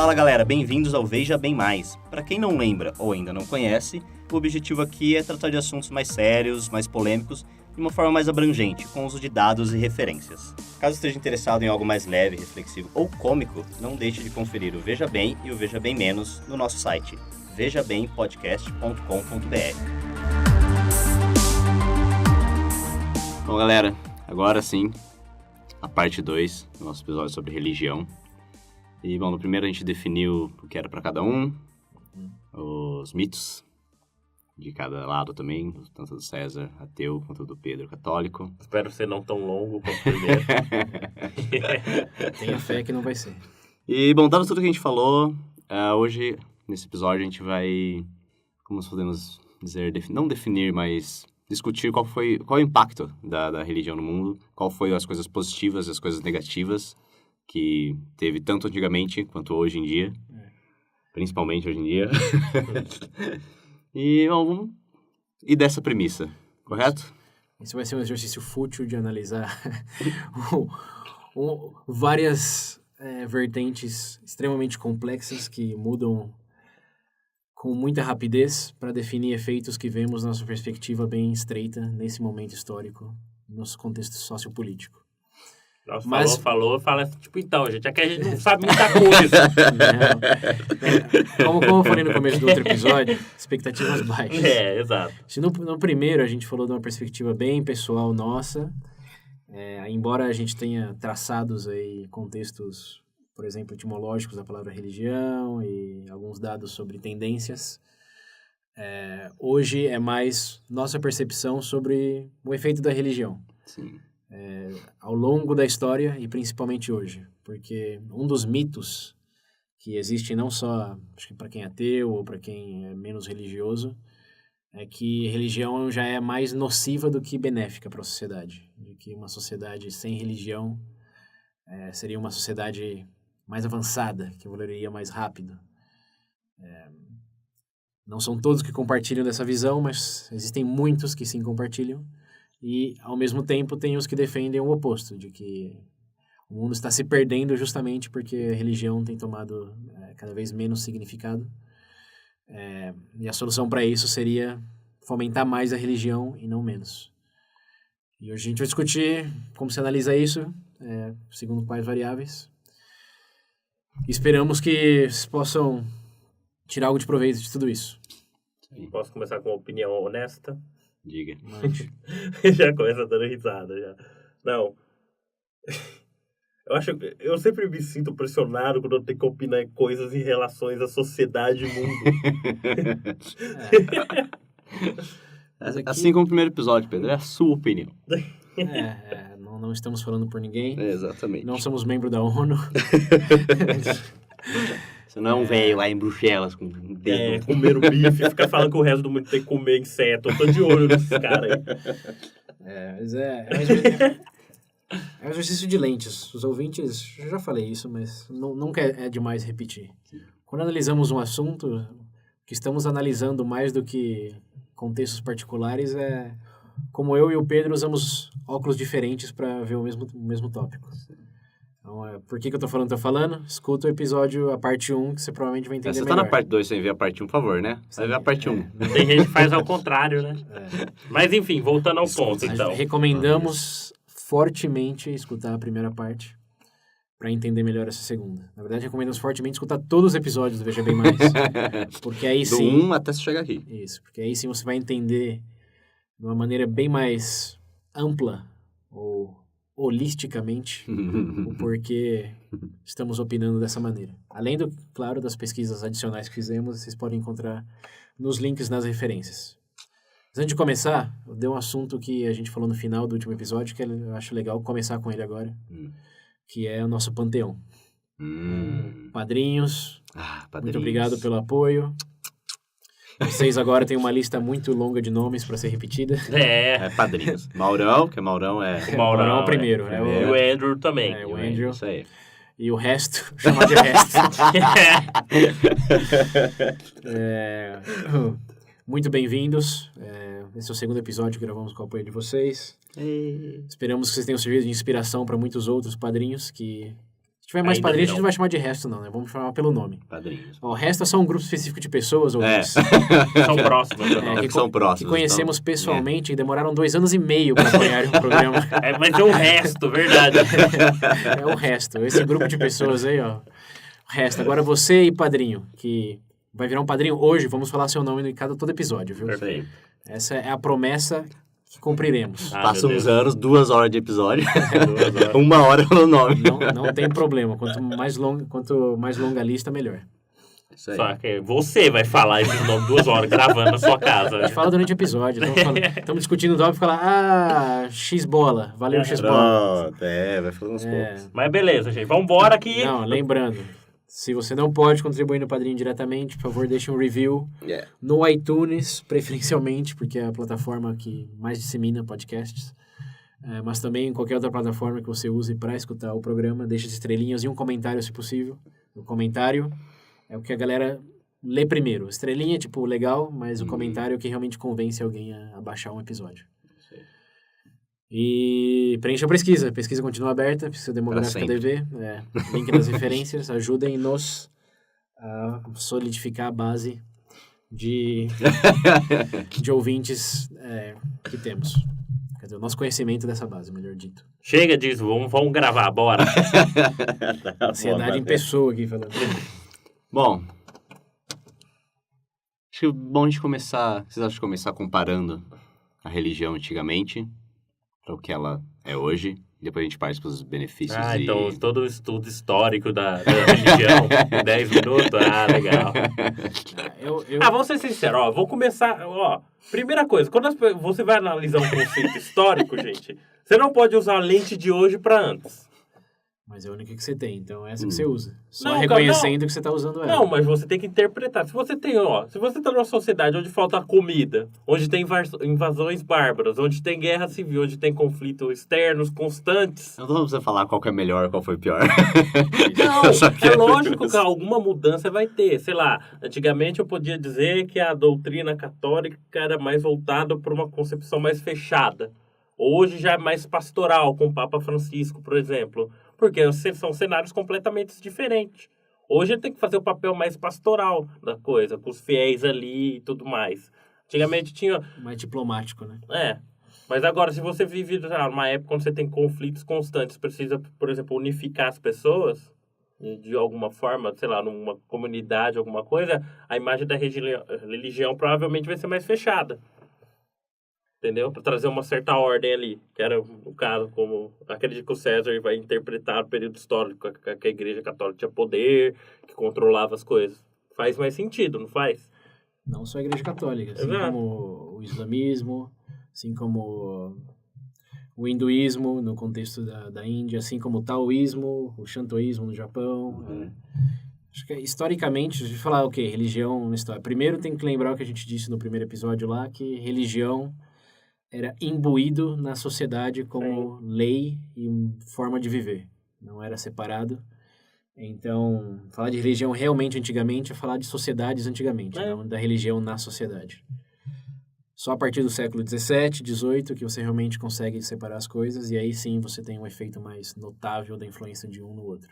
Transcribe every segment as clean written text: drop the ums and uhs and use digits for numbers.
Fala galera, bem-vindos ao Veja Bem Mais. Para quem não lembra ou ainda não conhece, o objetivo aqui é tratar de assuntos mais sérios, mais polêmicos, de uma forma mais abrangente, com uso de dados e referências. Caso esteja interessado em algo mais leve, reflexivo ou cômico, não deixe de conferir o Veja Bem e o Veja Bem Menos no nosso site, vejabempodcast.com.br. Bom galera, agora sim, a parte 2 do nosso episódio sobre religião. E, bom, no primeiro a gente definiu o que era para cada um, os mitos de cada lado também, tanto do César, ateu, quanto do Pedro, católico. Espero ser não tão longo quanto o primeiro. Tenha fé que não vai ser. E, bom, dado tudo que a gente falou, hoje, nesse episódio, a gente vai, como podemos dizer, não definir, mas discutir qual é o impacto da religião no mundo, qual foi as coisas positivas e as coisas negativas que teve tanto antigamente quanto hoje em dia, principalmente hoje em dia. E, bom, vamos ir dessa premissa, correto? Esse vai ser um exercício fútil de analisar várias vertentes extremamente complexas que mudam com muita rapidez para definir efeitos que vemos na nossa perspectiva bem estreita nesse momento histórico, no nosso contexto sociopolítico. Nossa, fala tipo, então, gente, é que a gente não sabe muita coisa. Como eu falei no começo do outro episódio, expectativas baixas. Exato. Se no primeiro a gente falou de uma perspectiva bem pessoal nossa, embora a gente tenha traçados aí contextos, por exemplo, etimológicos da palavra religião e alguns dados sobre tendências, hoje é mais nossa percepção sobre o efeito da religião. Sim. Ao longo da história e principalmente hoje, porque um dos mitos que existe não só acho que para quem é ateu ou para quem é menos religioso é que religião já é mais nociva do que benéfica para a sociedade, de que uma sociedade sem religião seria uma sociedade mais avançada, que evoluiria mais rápido. Não são todos que compartilham dessa visão, mas existem muitos que sim compartilham. E, ao mesmo tempo, tem os que defendem o oposto, de que o mundo está se perdendo justamente porque a religião tem tomado cada vez menos significado. E a solução para isso seria fomentar mais a religião e não menos. E hoje a gente vai discutir como se analisa isso, segundo quais variáveis. Esperamos que vocês possam tirar algo de proveito de tudo isso. Sim. Posso começar com uma opinião honesta? Diga. Já começa dando risada, já. Não. Eu sempre me sinto pressionado quando eu tenho que opinar em coisas em relações à sociedade e mundo. Assim como o primeiro episódio, Pedro, é a sua opinião. Não estamos falando por ninguém. Exatamente. Não somos membro da ONU. Você não é um velho lá em Bruxelas com um dedo. Comer o bife e ficar falando que o resto do mundo tem que comer inseto. Eu tô de olho nesses caras aí. Mas é um exercício de lentes. Os ouvintes, eu já falei isso, mas nunca é demais repetir. Quando analisamos um assunto, que estamos analisando mais do que contextos particulares, como eu e o Pedro usamos óculos diferentes para ver o mesmo tópico. Então, por que eu tô falando? Escuta o episódio, a parte 1, que você provavelmente vai entender melhor. Você tá na parte 2 sem ver a parte 1, por favor, né? Você vai ver a parte 1. Tem gente que faz ao contrário, né? Mas, enfim, voltando ao ponto, então. Recomendamos fortemente escutar a primeira parte para entender melhor essa segunda. Na verdade, recomendamos fortemente escutar todos os episódios do Veja Bem Mais. Porque aí sim... Do 1 até você chegar aqui. Isso, porque aí sim você vai entender de uma maneira bem mais ampla ou holisticamente o porquê estamos opinando dessa maneira. Além, claro, das pesquisas adicionais que fizemos, vocês podem encontrar nos links nas referências. Mas antes de começar, eu dei um assunto que a gente falou no final do último episódio, que eu acho legal começar com ele agora, que é o nosso panteão. Padrinhos, muito obrigado pelo apoio. Vocês agora têm uma lista muito longa de nomes para ser repetida. Padrinhos. Maurão, que Maurão é... O Maurão é o primeiro. E o Andrew também. O Andrew. Isso aí. E o resto, chamar de resto. Muito bem-vindos. Esse é o segundo episódio que gravamos com o apoio de vocês. Esperamos que vocês tenham servido de inspiração para muitos outros padrinhos que Se tiver mais Ainda padrinhos, a não. gente não vai chamar de resto, não, né? Vamos chamar pelo nome. Padrinhos. Ó, o resto é só um grupo específico de pessoas, ou São próximos. que São próximos. que conhecemos então, pessoalmente e demoraram 2 anos e meio para apoiarem o programa. Mas é o resto, verdade. É o resto. Esse grupo de pessoas aí, ó. O resto. Agora você e padrinho, que vai virar um padrinho hoje, vamos falar seu nome em todo episódio, viu? Perfeito. Essa é a promessa que cumpriremos. Passa meu uns Deus. anos, 2 horas de episódio. 2 horas. 1 hora no nome. Não tem problema. Quanto mais longa a lista, melhor. Isso aí. Só que você vai falar esses nomes 2 horas gravando na sua casa. A gente fala durante o episódio. Estamos discutindo o tópico e falar, X-bola. Valeu, X-bola. Pronto, vai falando uns poucos. Mas beleza, gente. Vambora aqui. Não, lembrando, se você não pode contribuir no Padrinho diretamente, por favor, deixe um review no iTunes, preferencialmente, porque é a plataforma que mais dissemina podcasts. Mas também em qualquer outra plataforma que você use para escutar o programa, deixe as estrelinhas e um comentário, se possível. O comentário é o que a galera lê primeiro. Estrelinha, tipo, legal, mas o comentário é o que realmente convence alguém a baixar um episódio. E preencha a pesquisa. A pesquisa continua aberta, pesquisa demográfica DV. Link nas referências. Ajudem-nos a solidificar a base de ouvintes que temos. Quer dizer, o nosso conhecimento dessa base, melhor dito. Chega disso, vamos gravar, bora. Ansiedade em pessoa aqui falando. Bom, acho que é bom a gente começar... Vocês acham de começar comparando a religião antigamente para o que ela é hoje? Depois a gente parte para os benefícios Então todo o estudo histórico da religião em 10 minutos. Legal. Vamos ser sinceros, ó. Vou começar, ó. Primeira coisa, quando você vai analisar um conceito histórico, gente, você não pode usar a lente de hoje para antes. Mas é a única que você tem, então é essa que você usa. Só Não, reconhecendo que você está usando ela. Não, mas você tem que interpretar. Se você tá numa sociedade onde falta comida, onde tem invasões bárbaras, onde tem guerra civil, onde tem conflitos externos constantes... Não tô falando pra você falar qual que é melhor, qual foi pior. Não, é lógico que alguma mudança vai ter. Sei lá, antigamente eu podia dizer que a doutrina católica era mais voltada para uma concepção mais fechada. Hoje já é mais pastoral, com o Papa Francisco, por exemplo. Porque são cenários completamente diferentes. Hoje ele tem que fazer o papel mais pastoral da coisa, com os fiéis ali e tudo mais. Antigamente tinha... Mais diplomático, né? Mas agora, se você vive numa época onde você tem conflitos constantes, precisa, por exemplo, unificar as pessoas, de alguma forma, sei lá, numa comunidade, alguma coisa, a imagem da religião provavelmente vai ser mais fechada. Entendeu? Para trazer uma certa ordem ali. Que era o caso, como acredito que o César vai interpretar o período histórico que a Igreja Católica tinha poder, que controlava as coisas. Faz mais sentido, não faz? Não só a Igreja Católica, assim como o islamismo, assim como o hinduísmo no contexto da Índia, assim como o taoísmo, o shantoísmo no Japão. Acho que historicamente, a gente falar o quê? Religião na história. Primeiro tem que lembrar o que a gente disse no primeiro episódio lá, que religião era imbuído na sociedade como lei e forma de viver. Não era separado. Então, falar de religião realmente antigamente é falar de sociedades antigamente, não da religião na sociedade. Só a partir do século XVII, XVIII, que você realmente consegue separar as coisas, e aí sim você tem um efeito mais notável da influência de um no outro.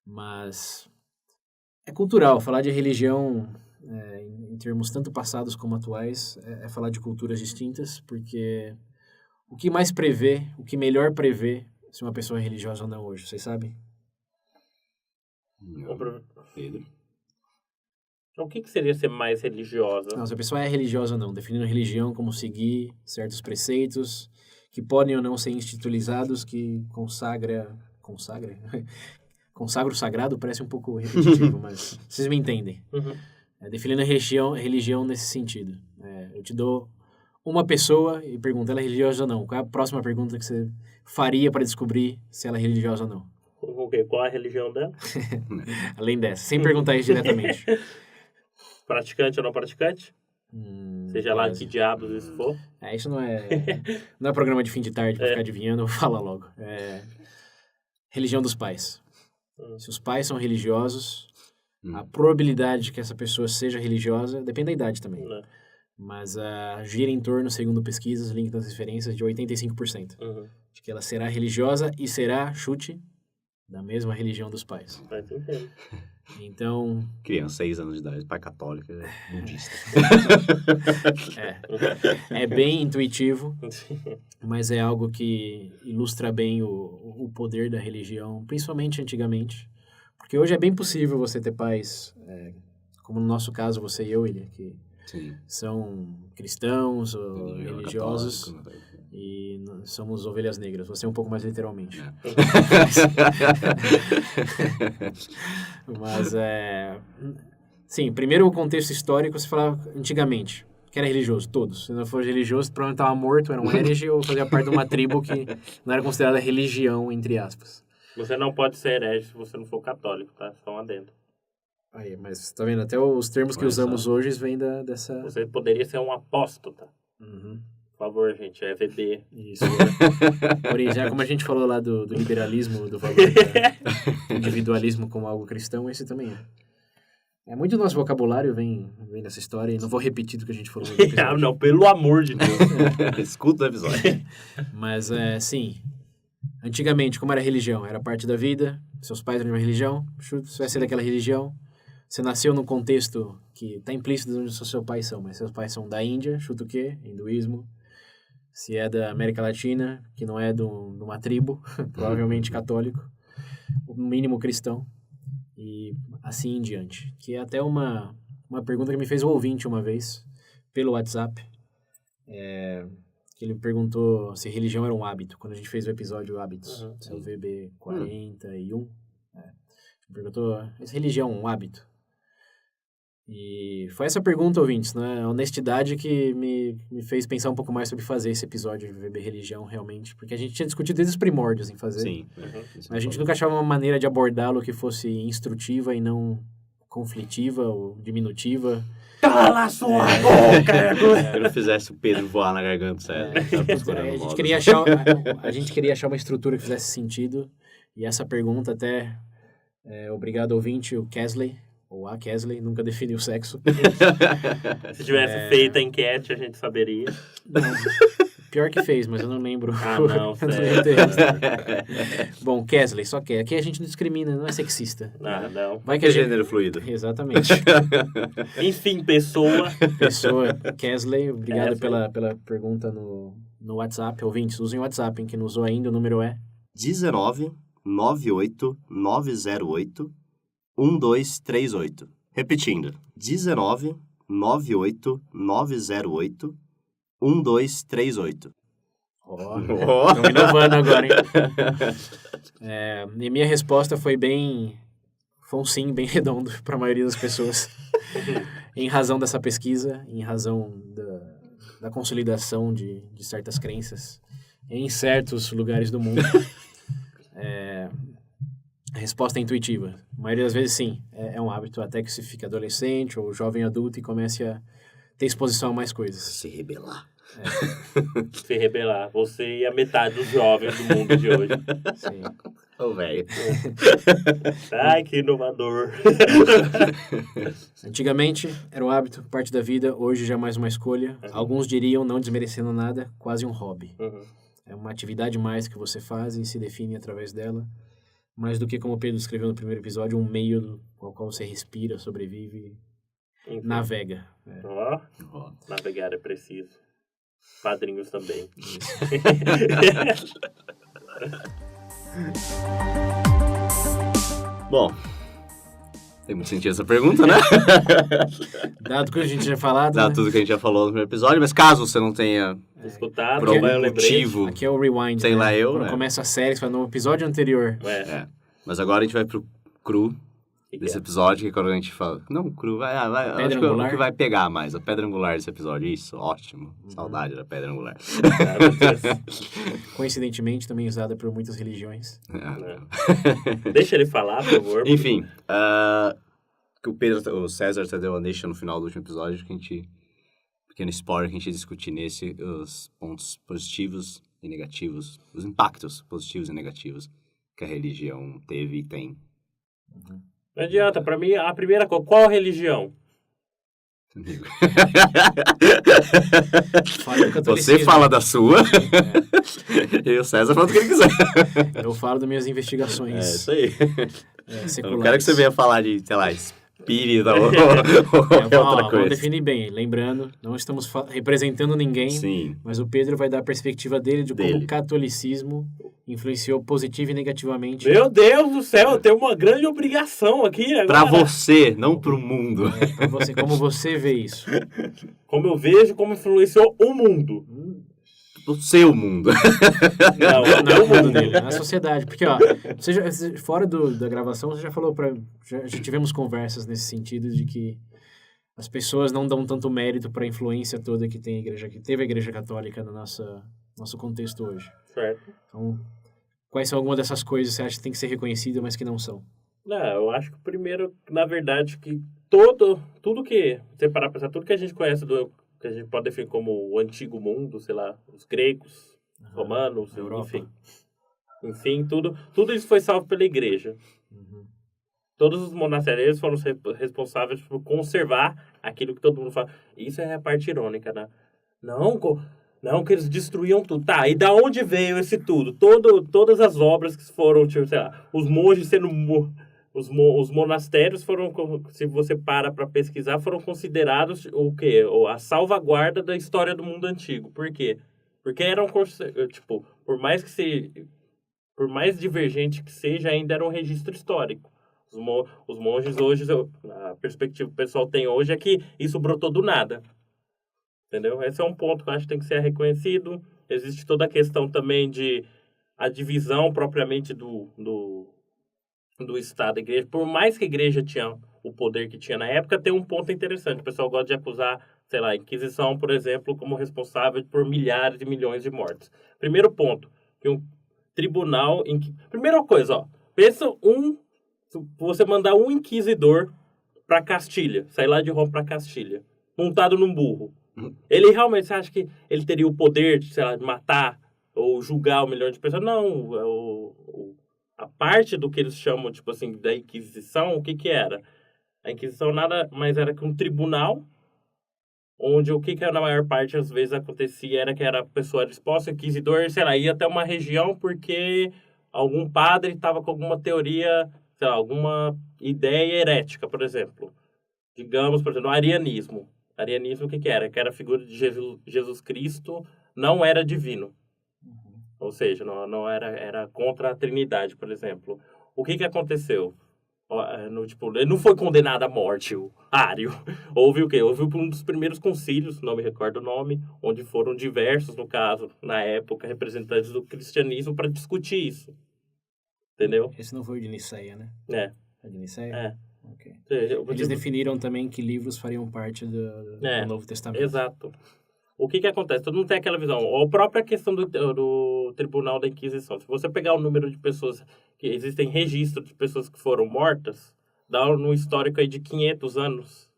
Mas é cultural. Falar de religião... em termos tanto passados como atuais, é falar de culturas distintas, porque o que mais prevê, o que melhor prevê se uma pessoa é religiosa ou não hoje, vocês sabem? Pedro. O que seria ser mais religiosa? Não, se a pessoa é religiosa ou não, definindo religião como seguir certos preceitos que podem ou não ser institucionalizados, que consagra o sagrado, parece um pouco repetitivo, mas vocês me entendem. Definindo a religião nesse sentido. Eu te dou uma pessoa e pergunto, ela é religiosa ou não? Qual é a próxima pergunta que você faria para descobrir se ela é religiosa ou não? Qual é a religião dela? Além dessa, sem perguntar isso diretamente. Praticante ou não praticante? Seja lá que diabos isso for. Isso não é programa de fim de tarde para ficar adivinhando, eu vou falar logo. Religião dos pais. Se os pais são religiosos, a probabilidade de que essa pessoa seja religiosa, depende da idade também. Mas gira em torno, segundo pesquisas, link nas referências, de 85%. De que ela será religiosa e será, chute, da mesma religião dos pais. Faz sentido. Então, Criança, 6 anos de idade, pai católico, budista. é bem intuitivo, mas é algo que ilustra bem o poder da religião, principalmente antigamente. Porque hoje é bem possível você ter pais, como no nosso caso, você e eu, William, que Sim. são cristãos ou Religião religiosos católica, né? e somos ovelhas negras. Você um pouco mais literalmente. Mas sim, primeiro o contexto histórico, você falava antigamente, que era religioso, todos. Se não fosse religioso, provavelmente estava morto, era um herege ou fazia parte de uma tribo que não era considerada religião, entre aspas. Você não pode ser herege se você não for católico, tá? Só um adendo. Aí, mas tá vendo? Até os termos que Olha usamos só. hoje vêm dessa... Você poderia ser um apóstata. Uhum. Por favor, gente, é VB. Isso. Já como a gente falou lá do liberalismo, do valor do individualismo como algo cristão, esse também é. Muito do nosso vocabulário vem dessa história e não vou repetir do que a gente falou no episódio. Ah, não, pelo amor de Deus. Escuta o episódio. Mas, sim, antigamente, como era religião? Era parte da vida, seus pais eram de uma religião, você vai ser daquela religião. Você nasceu num contexto que está implícito onde seus pais são, mas seus pais são da Índia, chuta o quê? Hinduísmo. Se é da América Latina, que não é de uma tribo, provavelmente católico, no mínimo cristão, e assim em diante. Que é até uma pergunta que me fez o ouvinte uma vez, pelo WhatsApp, que ele me perguntou se religião era um hábito, quando a gente fez o episódio Hábitos, é o VB 41. Me perguntou, se religião é um hábito? E foi essa pergunta, ouvintes, né? A honestidade que me fez pensar um pouco mais sobre fazer esse episódio de VB Religião, realmente. Porque a gente tinha discutido desde os primórdios em fazer. Sim. Mas a gente nunca achava uma maneira de abordá-lo que fosse instrutiva e não conflitiva ou diminutiva. Cala sua boca! Se eu não fizesse o Pedro voar na garganta, sério. A gente queria achar uma estrutura que fizesse sentido. E essa pergunta até... obrigado, ouvinte, o Kesley. Ou a Kesley, nunca definiu o sexo. Se tivesse feito a enquete, a gente saberia. Não, pior que fez, mas eu não lembro. Ah, não, sério. Bom, Kesley, só que aqui a gente não discrimina, não é sexista. Ah, não. Vai que Que a gente... gênero fluido. Exatamente. Enfim, pessoa. Pessoa, Kesley, obrigado pela pergunta no WhatsApp. Ouvintes, usem o WhatsApp, hein, que não usou ainda, o número é... 19 98 908 1238. Repetindo. 19 98 908 1238. Estamos inovando agora, hein? E minha resposta foi foi um sim bem redondo para a maioria das pessoas. Em razão dessa pesquisa, em razão da consolidação de certas crenças em certos lugares do mundo. A resposta é intuitiva. A maioria das vezes, sim, é um hábito até que se fica adolescente ou jovem adulto e comece a ter exposição a mais coisas. Se rebelar. Se rebelar. Você e a metade dos jovens do mundo de hoje. Sim. Ô, velho. Ai, que inovador. Antigamente, era um hábito, parte da vida. Hoje já é mais uma escolha. Alguns diriam, não desmerecendo nada, quase um hobby. Uhum. É uma atividade mais que você faz e se define através dela. Mais do que, como o Pedro escreveu no primeiro episódio, um meio com o qual você respira, sobrevive e navega. Ó, navegar é preciso. Padrinhos também. Bom, tem muito sentido essa pergunta, né? Dado que a gente já falado, Dado né? tudo que a gente já falou no primeiro episódio, mas caso você não tenha Escutado, por algum vai eu lembrei. motivo... Aqui é o rewind, Sei né? lá eu, Quando né? começa a série, você fala, no episódio anterior. Mas agora a gente vai pro cru desse episódio, que é quando a gente fala... Não, cru, vai acho que é o que vai pegar mais, a pedra angular desse episódio. Isso, ótimo. Saudade da pedra angular. Coincidentemente, também usada por muitas religiões. Deixa ele falar, por favor. Enfim, que o César até deu uma deixa no final do último episódio, que a gente... Pequeno spoiler que a gente ia discutir nesse, os pontos positivos e negativos, os impactos positivos e negativos que a religião teve e tem. Não adianta, pra mim, a primeira coisa, qual religião? Fala do catolicismo. Você fala da sua, e o César fala do que ele quiser. Eu falo das minhas investigações Isso aí. seculares. Eu não quero que você venha falar de, sei lá, espírita ou qualquer outra Vamos coisa. definir bem. Lembrando, não estamos representando ninguém, Sim. mas o Pedro vai dar a perspectiva dele de como Dele. o catolicismo influenciou positivo e negativamente. Meu Deus do céu, eu tenho uma grande obrigação aqui agora. Pra você, não pro mundo. Pra você, como você vê isso? Como eu vejo, como influenciou o mundo. O seu mundo. Não, Não é o mundo mundo dele, na sociedade. Porque, ó, fora da gravação, você já falou já tivemos conversas nesse sentido de que as pessoas não dão tanto mérito para a influência toda que teve a Igreja Católica no nosso contexto hoje. Certo. Então, quais são algumas dessas coisas que você acha que tem que ser reconhecidas, mas que não são? Não, eu acho que primeiro, na verdade, que tudo que, você parar pra pensar, tudo que a gente conhece que a gente pode definir como o antigo mundo, sei lá, os gregos, romanos, Europa. enfim, tudo isso foi salvo pela igreja. Uhum. Todos os monastérios foram responsáveis por conservar aquilo que todo mundo fala. Isso é a parte irônica, né? Não, que eles destruíam tudo. Tá, e da onde veio esse tudo? Todas as obras que foram, tipo, sei lá, os monges sendo... Os monastérios foram, se você para pesquisar, foram considerados o quê? A salvaguarda da história do mundo antigo. Por quê? Porque eram, tipo, por mais divergente que seja, ainda era um registro histórico. Os monges hoje, a perspectiva que o pessoal tem hoje é que isso brotou do nada. Entendeu? Esse é um ponto que eu acho que tem que ser reconhecido. Existe toda a questão também de a divisão propriamente do Estado e igreja. Por mais que a igreja tinha o poder que tinha na época, tem um ponto interessante. O pessoal gosta de acusar, sei lá, a Inquisição, por exemplo, como responsável por milhares e milhões de mortes. Primeiro ponto, que um tribunal... Primeira coisa, ó. Pensa você mandar um inquisidor para Castilha, sair lá de Roma para Castilha, montado num burro. Ele realmente, você acha que ele teria o poder de, sei lá, de matar ou julgar 1 milhão de pessoas? Não, a parte do que eles chamam, tipo assim, da Inquisição, o que era? A Inquisição nada mais era que um tribunal, onde o que na maior parte, às vezes, acontecia era que a pessoa era exposta, o inquisidor, sei lá, ia até uma região porque algum padre estava com alguma teoria, sei lá, alguma ideia herética, por exemplo. Digamos, por exemplo, o arianismo. Arianismo, o que era? Que era a figura de Jesus Cristo, não era divino. Ou seja, não era contra a Trindade, por exemplo. O que aconteceu? Ele não foi condenado à morte, o Ário. Houve o quê? Houve um dos primeiros concílios, não me recordo o nome, onde foram diversos, no caso, na época, representantes do cristianismo para discutir isso. Entendeu? Esse não foi o de Niceia, né? É. É de Niceia? É. Ok. Eles Eles definiram também que livros fariam parte do Novo Testamento. Exato. O que acontece? Todo mundo tem aquela visão. A própria questão do Tribunal da Inquisição. Se você pegar o número de pessoas que existem registro de pessoas que foram mortas, dá um histórico aí de 500 anos.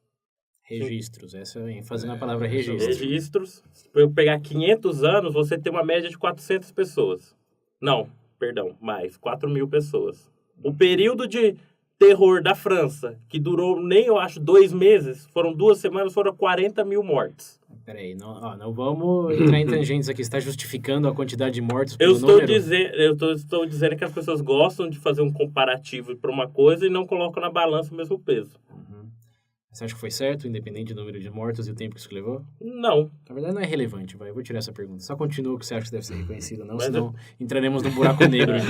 Registros. Essa é ênfase na palavra registro. Registros. Se eu pegar 500 anos, você tem uma média de 400 pessoas. Não, perdão, mais. 4.000 pessoas. O período de terror da França, que durou nem, eu acho, 2 meses, foram 2 semanas, foram 40.000 mortes. Peraí, não vamos entrar em tangentes aqui. Você está justificando a quantidade de mortos Eu pelo número? estou dizendo que as pessoas gostam de fazer um comparativo para uma coisa e não colocam na balança o mesmo peso. Uhum. Você acha que foi certo, independente do número de mortos e o tempo que isso levou? Não. Na verdade, não é relevante, vai. Eu vou tirar essa pergunta. Só continua o que você acha que deve ser reconhecido, não, senão entraremos num buraco negro de...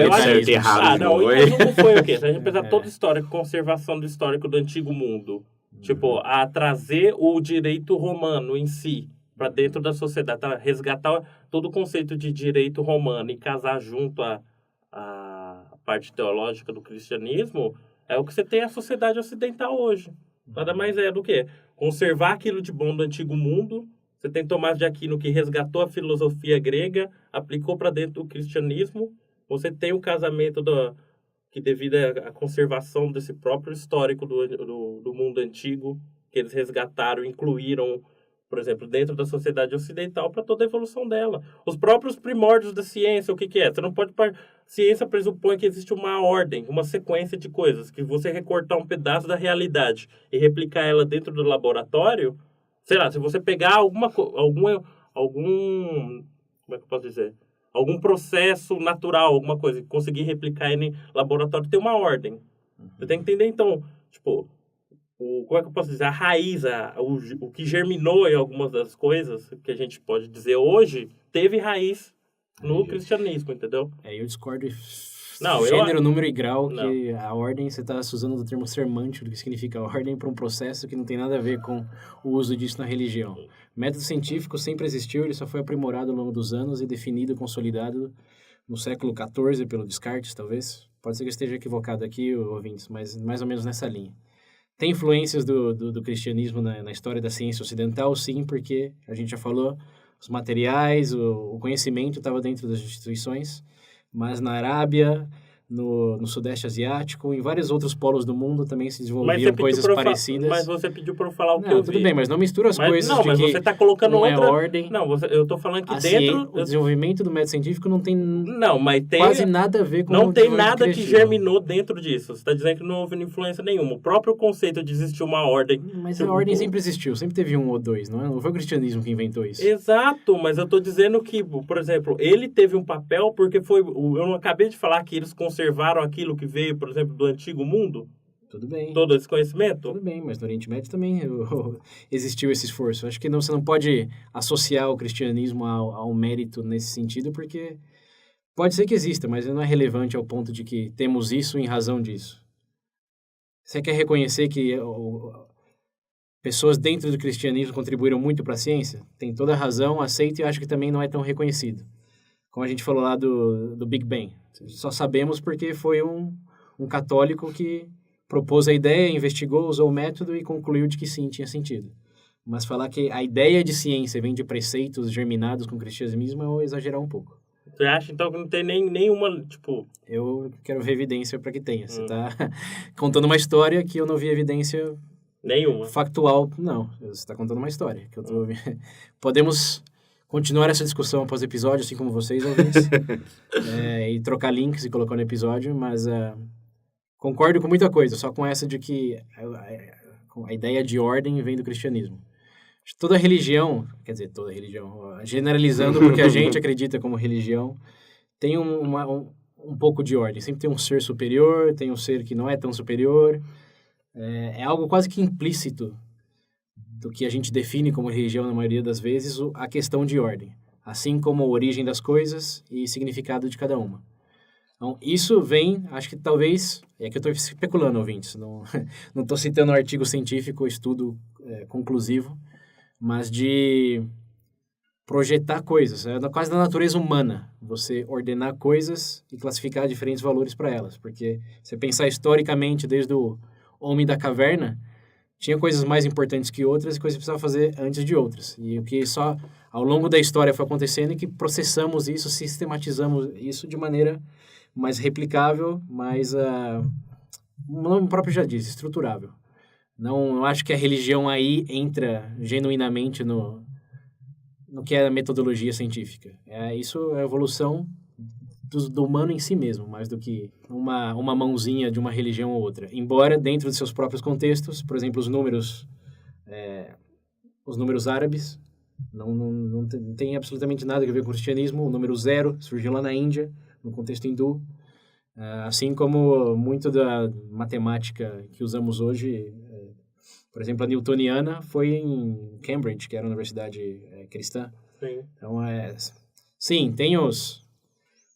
Eu acho certo e errado, não. não O resumo foi o quê? Se a gente pensar toda a história, conservação do histórico do antigo mundo, tipo, a trazer o direito romano em si para dentro da sociedade, tá? Resgatar todo o conceito de direito romano e casar junto a parte teológica do cristianismo, é o que você tem a sociedade ocidental hoje. Nada mais é do que conservar aquilo de bom do antigo mundo. Você tem Tomás de Aquino, que resgatou a filosofia grega, aplicou para dentro do cristianismo. Você tem o casamento que devido à conservação desse próprio histórico do mundo antigo, que eles resgataram, incluíram por exemplo, dentro da sociedade ocidental para toda a evolução dela. Os próprios primórdios da ciência, o que é? Você não pode... Ciência pressupõe que existe uma ordem, uma sequência de coisas, que você recortar um pedaço da realidade e replicar ela dentro do laboratório, sei lá, se você pegar algum como é que eu posso dizer? Algum processo natural, alguma coisa, e conseguir replicar ele em laboratório, tem uma ordem. Você tem que entender, então, tipo, como é que eu posso dizer? A raiz, o que germinou em algumas das coisas que a gente pode dizer hoje, teve raiz no cristianismo, entendeu? Eu discordo Não, gênero, número e grau, não. que a ordem, você está usando o termo semântico, que significa ordem para um processo que não tem nada a ver com o uso disso na religião. O método científico sempre existiu, ele só foi aprimorado ao longo dos anos e definido, consolidado no século XIV pelo Descartes, talvez. Pode ser que eu esteja equivocado aqui, ouvintes, mas mais ou menos nessa linha. Tem influências do cristianismo na história da ciência ocidental, sim, porque a gente já falou, os materiais, o conhecimento estava dentro das instituições, mas na Arábia, no Sudeste Asiático, em vários outros polos do mundo também se desenvolviam coisas parecidas. Mas você pediu para eu falar o que eu vi. Tudo bem, mas não mistura as coisas não, mas você está colocando não outra... é ordem. Não, eu estou falando que dentro... O desenvolvimento do método científico não tem quase nada a ver com não tem nada que germinou dentro disso. Você está dizendo que não houve influência nenhuma. O próprio conceito de existir uma ordem... Mas a ordem sempre existiu, sempre teve um ou dois, não é? Não foi o cristianismo que inventou isso. Exato, mas eu estou dizendo que, por exemplo, ele teve um papel porque foi... Eu não acabei de falar que eles conservaram aquilo que veio, por exemplo, do antigo mundo? Tudo bem. Todo esse conhecimento? Tudo bem, mas no Oriente Médio também existiu esse esforço. Acho que você não pode associar o cristianismo ao mérito nesse sentido, porque pode ser que exista, mas não é relevante ao ponto de que temos isso em razão disso. Você quer reconhecer que pessoas dentro do cristianismo contribuíram muito para a ciência? Tem toda a razão, aceito, e acho que também não é tão reconhecido. Como a gente falou lá do Big Bang. Só sabemos porque foi um católico que propôs a ideia, investigou, usou o método e concluiu de que sim, tinha sentido. Mas falar que a ideia de ciência vem de preceitos germinados com o cristianismo é exagerar um pouco. Você acha, então, que não tem nenhuma, tipo... Eu quero ver evidência para que tenha. Você está contando uma história que eu não vi evidência... Nenhuma. Factual, não. Você está contando uma história que eu tô ouvindo. Podemos... continuar essa discussão após o episódio, assim como vocês, ouvintes, e trocar links e colocar no episódio, mas concordo com muita coisa, só com essa de que a ideia de ordem vem do cristianismo. Toda religião, quer dizer, toda religião, generalizando porque a gente acredita como religião, tem um pouco de ordem. Sempre tem um ser superior, tem um ser que não é tão superior. É algo quase que implícito do que a gente define como religião na maioria das vezes, a questão de ordem, assim como a origem das coisas e significado de cada uma. Então, isso vem, acho que talvez, é que eu estou especulando, ouvintes, não estou citando um artigo científico, estudo conclusivo, mas de projetar coisas, quase da natureza humana, você ordenar coisas e classificar diferentes valores para elas, porque se pensar historicamente, desde o homem da caverna, tinha coisas mais importantes que outras e coisas que precisava fazer antes de outras. E o que só ao longo da história foi acontecendo é que processamos isso, sistematizamos isso de maneira mais replicável, mais, o nome próprio já diz, estruturável. Não acho que a religião aí entra genuinamente no que é a metodologia científica. Isso é a evolução do humano em si mesmo, mais do que uma mãozinha de uma religião ou outra. Embora dentro de seus próprios contextos, por exemplo, os números árabes não tem absolutamente nada a ver com o cristianismo. O número 0 surgiu lá na Índia, no contexto hindu. Assim como muito da matemática que usamos hoje, por exemplo, a newtoniana foi em Cambridge, que era uma universidade cristã. Sim. Então, sim,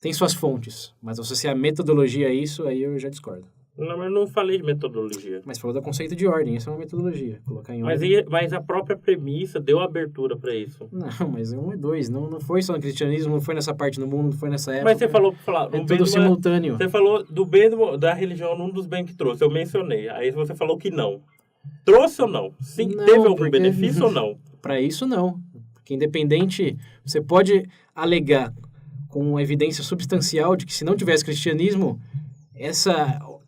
tem suas fontes, mas associar metodologia a isso, aí eu já discordo. Não, mas eu não falei de metodologia. Mas falou do conceito de ordem, isso é uma metodologia, colocar em ordem. Mas a própria premissa deu abertura para isso. Não, mas 1 e 2, não foi só no cristianismo, não foi nessa parte do mundo, não foi nessa época. Mas você falou tudo simultâneo. Você falou da religião num dos bens que trouxe, eu mencionei. Aí você falou que não. Trouxe ou não? Sim, não, teve algum benefício ou não? Para isso, não. Porque independente, você pode alegar com evidência substancial de que se não tivesse cristianismo,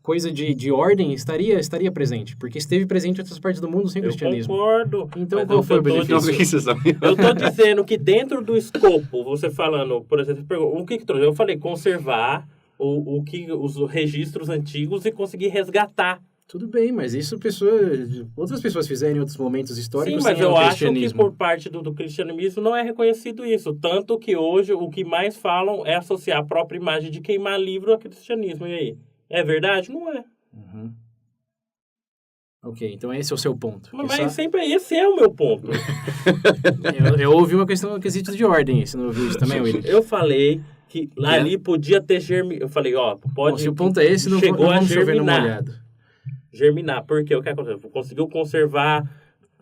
coisa de ordem estaria presente, porque esteve presente em outras partes do mundo sem cristianismo. Eu concordo. Então, mas qual foi o benefício? Não, que isso, Eu tô dizendo que dentro do escopo, você falando, por exemplo, o que trouxe? Eu falei conservar os registros antigos e conseguir resgatar. Tudo bem, mas isso outras pessoas fizeram em outros momentos históricos. Sim, mas sem eu o acho que cristianismo. por parte do cristianismo não é reconhecido isso. Tanto que hoje o que mais falam é associar a própria imagem de queimar livro ao cristianismo. E aí? É verdade? Não é. Uhum. Ok, então esse é o seu ponto. Mas sempre esse é o meu ponto. Eu ouvi uma questão quesito de ordem. Você não ouviu isso também, William? Eu falei que ali podia ter germinado. Eu falei, pode... Bom, se o ponto é esse, não vamos chover no molhado. Germinar, porque o que aconteceu? Conseguiu conservar.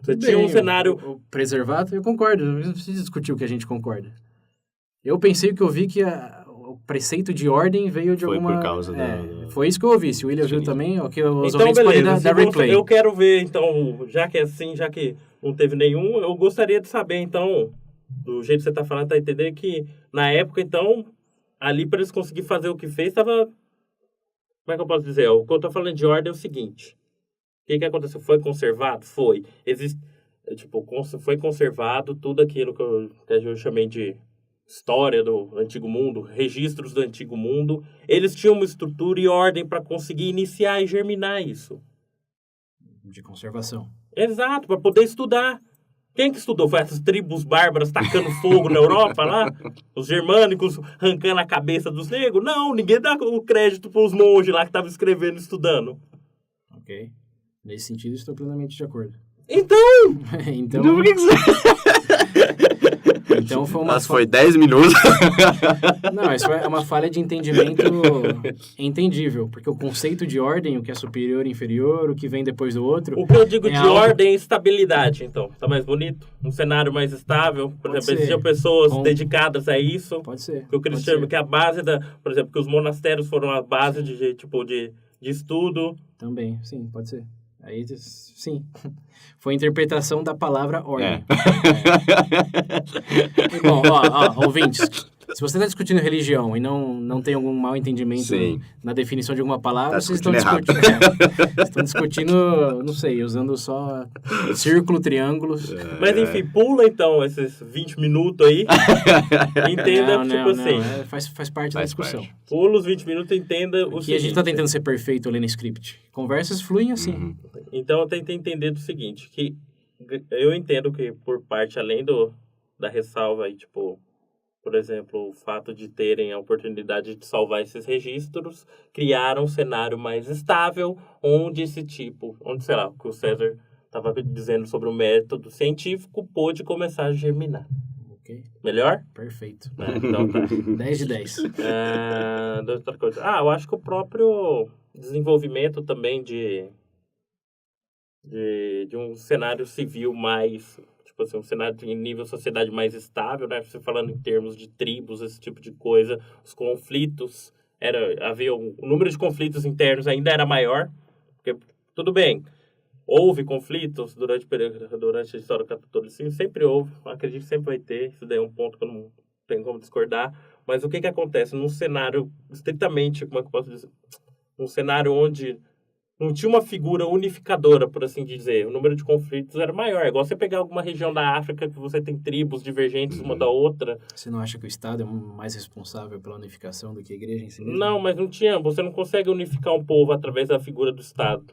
Você Tudo tinha bem, um cenário. O preservado, eu concordo. Não precisa discutir o que a gente concorda. Eu pensei que eu vi que o preceito de ordem veio de Foi alguma... por causa Foi isso que eu ouvi. Se o William viu também, ok, os Então, ouvintes podem beleza. dar replay. Eu quero ver, então, já que é assim, já que não teve nenhum, eu gostaria de saber, então, do jeito que você está falando, tá entendendo que na época, então, ali para eles conseguirem fazer o que fez, estava... Como é que eu posso dizer? O que eu estou falando de ordem é o seguinte. O que aconteceu? Foi conservado? Foi. Foi conservado tudo aquilo que eu chamei de história do Antigo Mundo, registros do Antigo Mundo. Eles tinham uma estrutura e ordem para conseguir iniciar e germinar isso. De conservação. Exato, para poder estudar. Quem que estudou? Foi essas tribos bárbaras tacando fogo na Europa lá? Os germânicos arrancando a cabeça dos negros? Não, ninguém dá o crédito para os monges lá que estavam escrevendo e estudando. Ok. Nesse sentido, estou plenamente de acordo. Então... Então Por que você... Então foi uma... Nossa, foi 10 minutos. Não, isso é uma falha de entendimento entendível, porque o conceito de ordem, o que é superior e inferior, o que vem depois do outro... O que eu digo é de algo... ordem e estabilidade, então. Tá mais bonito? Um cenário mais estável? Por exemplo, existiam pessoas dedicadas a isso? Pode ser. Que o cristianismo, que a base da... Por exemplo, que os monastérios foram a base de estudo. Também, sim, pode ser. Aí, sim. Foi a interpretação da palavra ordem. Bom, ouvintes, se você está discutindo religião e não tem algum mau entendimento na definição de alguma palavra, vocês estão discutindo, não sei, usando só círculo, triângulos. Mas enfim, pula então esses 20 minutos aí. Entenda, faz parte da discussão. Pula os 20 minutos e entenda o seguinte. A gente está tentando ser perfeito lendo script. Conversas fluem assim. Uhum. Então eu tento entender o seguinte, que eu entendo que por parte, além da ressalva aí, por exemplo, o fato de terem a oportunidade de salvar esses registros, criaram um cenário mais estável, onde sei lá, o que o César estava dizendo sobre o método científico, pôde começar a germinar. Ok. Melhor? Perfeito. Então tá. 10 de 10. Outra coisa. Eu acho que o próprio desenvolvimento também de um cenário civil mais... um cenário em nível sociedade mais estável, né? Você falando em termos de tribos, esse tipo de coisa, os conflitos, o número de conflitos internos ainda era maior, porque, tudo bem, houve conflitos durante a história do catolicismo, sempre houve, acredito que sempre vai ter, isso daí é um ponto que eu não tenho como discordar, mas o que acontece num cenário estritamente, como é que eu posso dizer, um cenário onde não tinha uma figura unificadora, por assim dizer. O número de conflitos era maior. É igual você pegar alguma região da África que você tem tribos divergentes uma da outra. Você não acha que o Estado é mais responsável pela unificação do que a igreja em si mesma? Não, mas não tinha. Você não consegue unificar um povo através da figura do Estado.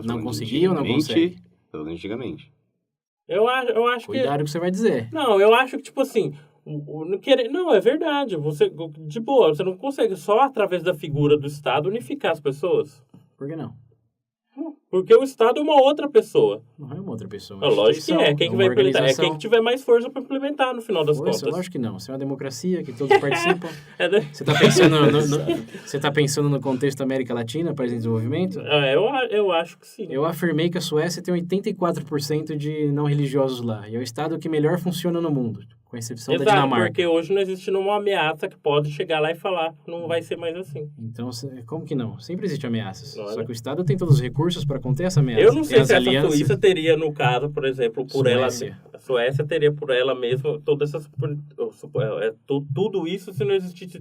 Não conseguia ou não consegue? Falando antigamente. Eu acho que... Cuidado com o que você vai dizer. Não, eu acho que, não, é verdade. De boa, você não consegue só através da figura do Estado unificar as pessoas. Por que não? Porque o Estado é uma outra pessoa. Não é uma outra pessoa. Lógico que é. Quem que vai implementar? É quem que tiver mais força para implementar, no final das contas. Lógico que não. Isso é uma democracia que todos participam. Você está pensando no contexto da América Latina, país em desenvolvimento? Eu acho que sim. Eu afirmei que a Suécia tem 84% de não religiosos lá. E é o estado que melhor funciona no mundo, com exceção da Dinamarca. Porque hoje não existe nenhuma ameaça que pode chegar lá e falar que não vai ser mais assim. Então, como que não? Sempre existe ameaças. Só que o Estado tem todos os recursos para conter essa ameaça. Eu não sei se essa Suíça teria, no caso, por exemplo, por ela... Suécia teria por ela mesma todas essas... Tudo isso se não existisse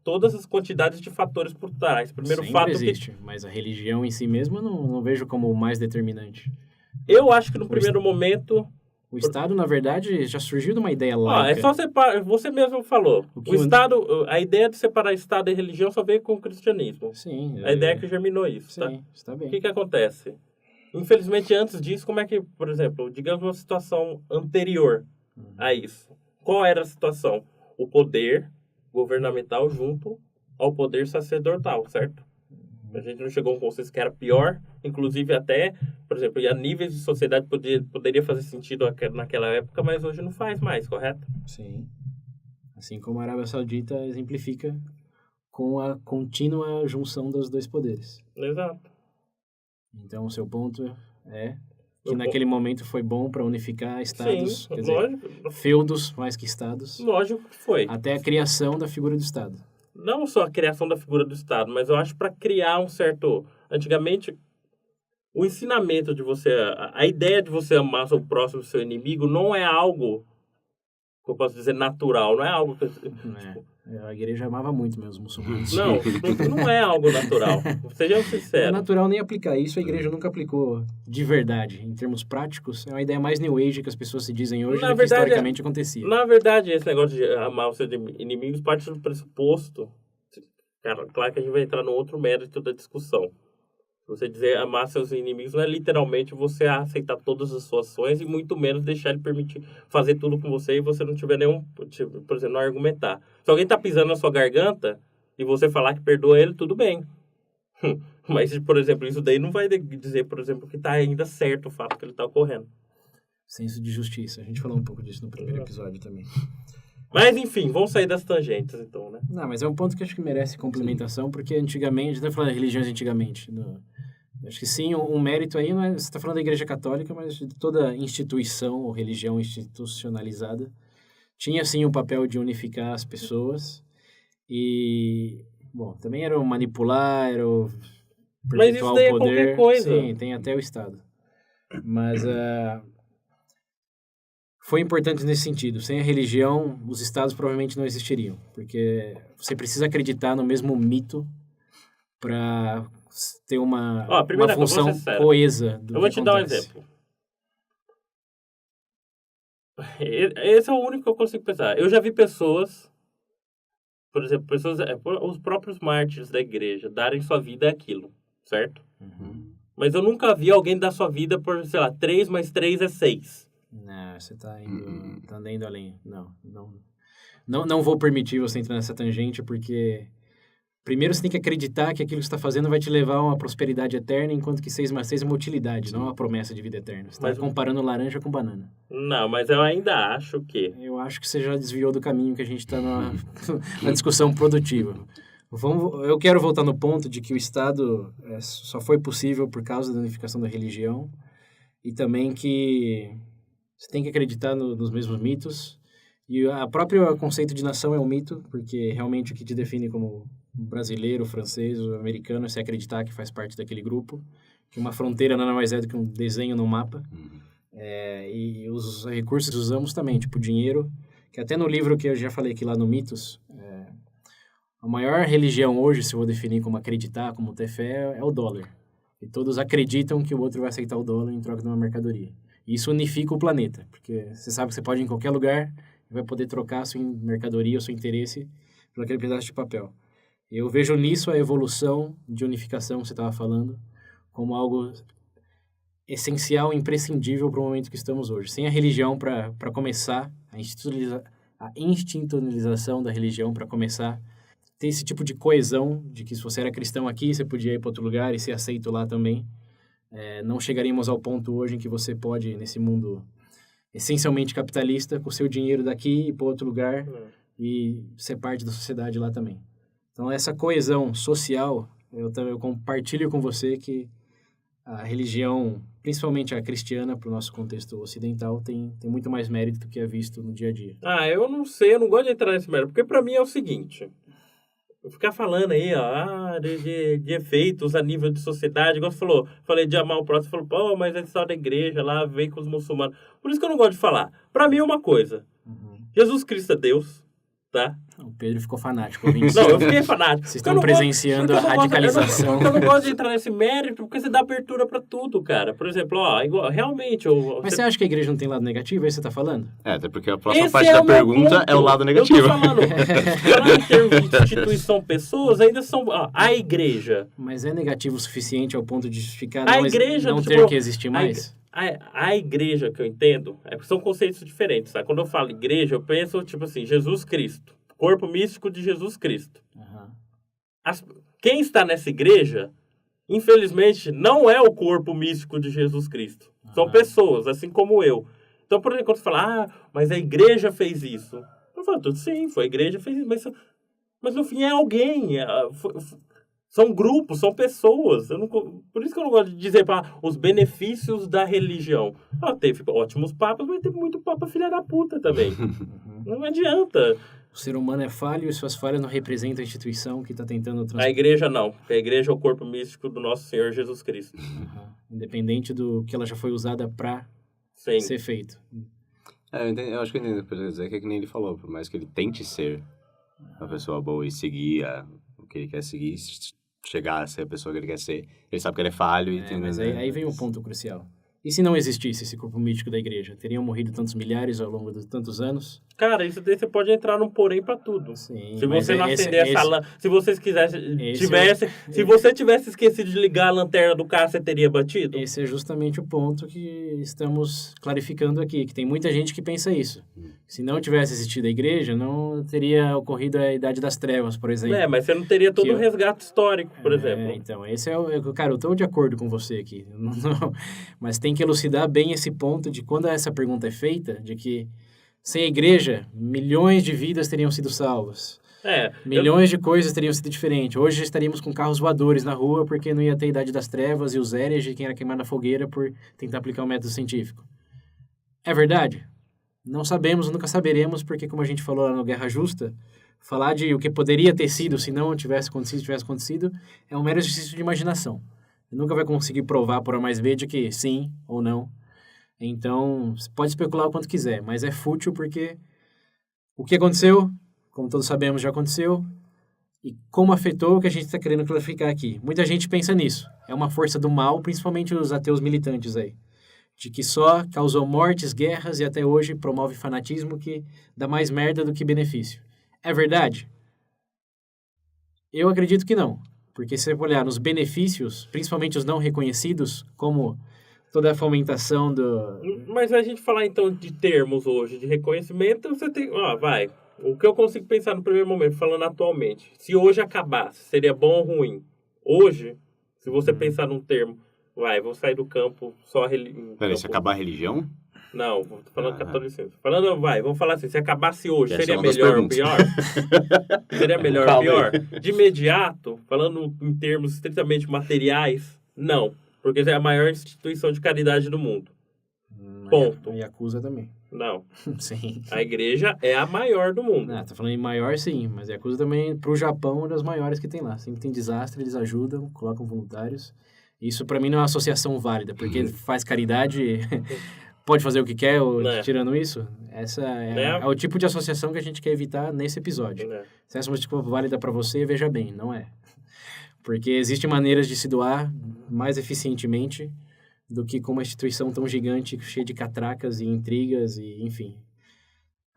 todas as quantidades de fatores por trás. Primeiro Sempre fato existe, mas a religião em si mesma eu não vejo como o mais determinante. eu acho que no primeiro momento... O Estado, na verdade, já surgiu de uma ideia é laica. só separar... Você mesmo falou. O Estado... A ideia de separar Estado e religião só veio com o cristianismo. Sim. A ideia que germinou isso, tá? Sim, está bem. O que acontece? Infelizmente, antes disso, como é que, por exemplo, digamos uma situação anterior a isso. Qual era a situação? O poder governamental junto ao poder sacerdotal, certo? A gente não chegou a um consenso que era pior, inclusive até, por exemplo, e a níveis de sociedade poderia fazer sentido naquela época, mas hoje não faz mais, correto? Sim. Assim como a Arábia Saudita exemplifica com a contínua junção dos dois poderes. Exato. Então, o seu ponto é que naquele momento foi bom para unificar estados, Sim, quer dizer, lógico. feudos mais que estados, Lógico que foi. até a criação da figura do Estado. Não só a criação da figura do Estado, mas eu acho para criar um certo... Antigamente, o ensinamento de você... A ideia de você amar o próximo, seu inimigo, não é algo, que eu posso dizer, natural. Não é algo que... A igreja amava muito meus muçulmanos. Não é algo natural. Sejam É sinceros. natural nem aplicar isso, a igreja nunca aplicou de verdade. Em termos práticos, é uma ideia mais new age que as pessoas se dizem hoje, que historicamente acontecia. Na verdade, esse negócio de amar os seus inimigos parte do pressuposto. Cara, claro que a gente vai entrar no outro mérito da discussão. Você dizer amar seus inimigos não é literalmente você aceitar todas as suas ações e muito menos deixar ele permitir fazer tudo com você e você não tiver nenhum, por exemplo, não argumentar. Se alguém tá pisando na sua garganta e você falar que perdoa ele, tudo bem. Mas, por exemplo, isso daí não vai dizer, por exemplo, que tá ainda certo o fato que ele tá ocorrendo. Senso de justiça. A gente falou um pouco disso no primeiro episódio também. Mas, enfim, vamos sair das tangentes, então, né? Não, mas é um ponto que acho que merece complementação, porque antigamente, a gente tá falando de religiões antigamente, acho que sim, um mérito aí, não é, você está falando da Igreja Católica, mas de toda instituição ou religião institucionalizada, tinha sim o papel de unificar as pessoas e, bom, também era o manipular, era o perpetuar mas isso daí o poder. É qualquer coisa. Sim, tem até o Estado. Mas foi importante nesse sentido. Sem a religião, os Estados provavelmente não existiriam, porque você precisa acreditar no mesmo mito para ter uma função coesa do que acontece. Eu vou te dar um exemplo. Esse é o único que eu consigo pensar. Eu já vi pessoas, por exemplo, os próprios mártires da igreja darem sua vida àquilo, certo? Uhum. Mas eu nunca vi alguém dar sua vida por, sei lá, 3 mais 3 é 6. Não, você tá indo além. Não vou permitir você entrar nessa tangente, porque primeiro você tem que acreditar que aquilo que você está fazendo vai te levar a uma prosperidade eterna, enquanto que 6 mais 6 é uma utilidade, não é uma promessa de vida eterna. Você está comparando laranja com banana. Não, mas eu ainda acho que... Eu acho que você já desviou do caminho que a gente está na discussão produtiva. Eu quero voltar no ponto de que o Estado só foi possível por causa da unificação da religião e também que você tem que acreditar nos mesmos mitos. E a própria conceito de nação é um mito, porque realmente o que te define como brasileiro, francês ou americano é você acreditar que faz parte daquele grupo, que uma fronteira nada mais é do que um desenho no mapa. E os recursos que usamos também, tipo dinheiro, que até no livro que eu já falei aqui lá no Mitos, a maior religião hoje, se eu vou definir como acreditar, como ter fé, é o dólar. E todos acreditam que o outro vai aceitar o dólar em troca de uma mercadoria. E isso unifica o planeta, porque você sabe que você pode ir em qualquer lugar e vai poder trocar a sua mercadoria, o seu interesse por aquele pedaço de papel. Eu vejo nisso a evolução de unificação que você estava falando como algo essencial e imprescindível para o momento que estamos hoje. Sem a religião para começar, a institucionalização da religião para começar, ter esse tipo de coesão de que se você era cristão aqui, você podia ir para outro lugar e ser aceito lá também. Não chegaríamos ao ponto hoje em que você pode, nesse mundo essencialmente capitalista, com o seu dinheiro daqui e para outro lugar e ser parte da sociedade lá também. Então, essa coesão social, eu compartilho com você que a religião, principalmente a cristiana, para o nosso contexto ocidental, tem muito mais mérito do que é visto no dia a dia. Eu não sei, eu não gosto de entrar nesse mérito, porque para mim é o seguinte, ficar falando aí, ó, de efeitos a nível de sociedade, igual você falou, falei de amar o próximo, falou, pô, mas é só da igreja lá, vem com os muçulmanos. Por isso que eu não gosto de falar. Pra mim é uma coisa, Jesus Cristo é Deus, tá? O Pedro ficou fanático. Ouvindo Não, eu fiquei fanático. Vocês estão presenciando a radicalização. Eu não gosto de entrar nesse mérito, porque você dá abertura pra tudo, cara. Por exemplo, ó, igual, realmente... Mas você acha que a igreja não tem lado negativo? É isso que você tá falando? Até porque a próxima Esse parte é da o meu pergunta ponto. é o lado negativo. Eu tô falando em termos de instituição, pessoas, ainda são... Ó, a igreja. Mas é negativo o suficiente ao ponto de justificar A igreja, não tipo, ter que existir mais? A igreja que eu entendo, são conceitos diferentes, tá? Quando eu falo igreja, eu penso, tipo assim, Jesus Cristo. Corpo místico de Jesus Cristo. Quem está nessa igreja, infelizmente, não é o corpo místico de Jesus Cristo. São pessoas, assim como eu. Então, por exemplo, quando você fala, mas a igreja fez isso. Eu falo, sim, foi a igreja que fez isso. Mas no fim é alguém. São grupos, são pessoas. Por isso que eu não gosto de dizer os benefícios da religião. Teve ótimos papas, mas teve muito papa filha da puta também. Não adianta. O ser humano é falho e suas falhas não representam a instituição que está tentando A igreja não. A igreja é o corpo místico do nosso Senhor Jesus Cristo. Independente do que ela já foi usada para ser feito. Eu acho que eu entendo o que você dizer, que é que nem ele falou. Por mais que ele tente ser uma pessoa boa e seguir o que ele quer seguir, chegar a ser a pessoa que ele quer ser, ele sabe que ele é falho. Mas aí vem um ponto crucial. E se não existisse esse corpo mítico da igreja? Teriam morrido tantos milhares ao longo de tantos anos? Cara, isso daí você pode entrar num porém pra tudo. Sim, se você não acender essa lâmpada... Se vocês se você tivesse esquecido de ligar a lanterna do carro, você teria batido? Esse é justamente o ponto que estamos clarificando aqui, que tem muita gente que pensa isso. Se não tivesse existido a igreja, não teria ocorrido a Idade das Trevas, por exemplo. Mas você não teria todo o resgate histórico, por exemplo. Então, esse cara, eu estou de acordo com você aqui. Mas tem que elucidar bem esse ponto de quando essa pergunta é feita, de que sem a igreja, milhões de vidas teriam sido salvas. Milhões de coisas teriam sido diferentes. Hoje estaríamos com carros voadores na rua porque não ia ter a Idade das Trevas e os hereges, quem era queimado na fogueira por tentar aplicar um método científico. É verdade? Não sabemos, nunca saberemos, porque como a gente falou lá no Guerra Justa, falar de o que poderia ter sido se não tivesse acontecido, é um mero exercício de imaginação. Você nunca vai conseguir provar por A mais B de que sim ou não. Então, você pode especular o quanto quiser, mas é fútil porque o que aconteceu, como todos sabemos, já aconteceu, e como afetou o que a gente está querendo clarificar aqui. Muita gente pensa nisso. É uma força do mal, principalmente os ateus militantes aí, de que só causou mortes, guerras e até hoje promove fanatismo que dá mais merda do que benefício. É verdade? Eu acredito que não. Porque se você olhar nos benefícios, principalmente os não reconhecidos, como toda a fomentação do... Mas a gente falar então de termos hoje, de reconhecimento, você tem... o que eu consigo pensar no primeiro momento, falando atualmente, se hoje acabasse, seria bom ou ruim? Hoje, se você pensar num termo, vou sair do campo só... Peraí, se acabar a religião? Não, tô falando catolicismo. Vamos falar assim, se acabasse hoje, Essa seria melhor ou pior? Seria melhor ou pior? De imediato, falando em termos estritamente materiais, não. Porque é a maior instituição de caridade do mundo. Ponto. E acusa também. Não. Sim. A igreja é a maior do mundo. Tá falando em maior, sim. Mas a acusa também, pro Japão, uma das maiores que tem lá. Sempre tem desastre, eles ajudam, colocam voluntários. Isso, pra mim, não é uma associação válida. Porque faz caridade... Pode fazer o que quer, tirando isso? Essa é o tipo de associação que a gente quer evitar nesse episódio. Se essa é uma tipo válida para você, veja bem, não é. Porque existem maneiras de se doar mais eficientemente do que com uma instituição tão gigante, cheia de catracas e intrigas, e enfim.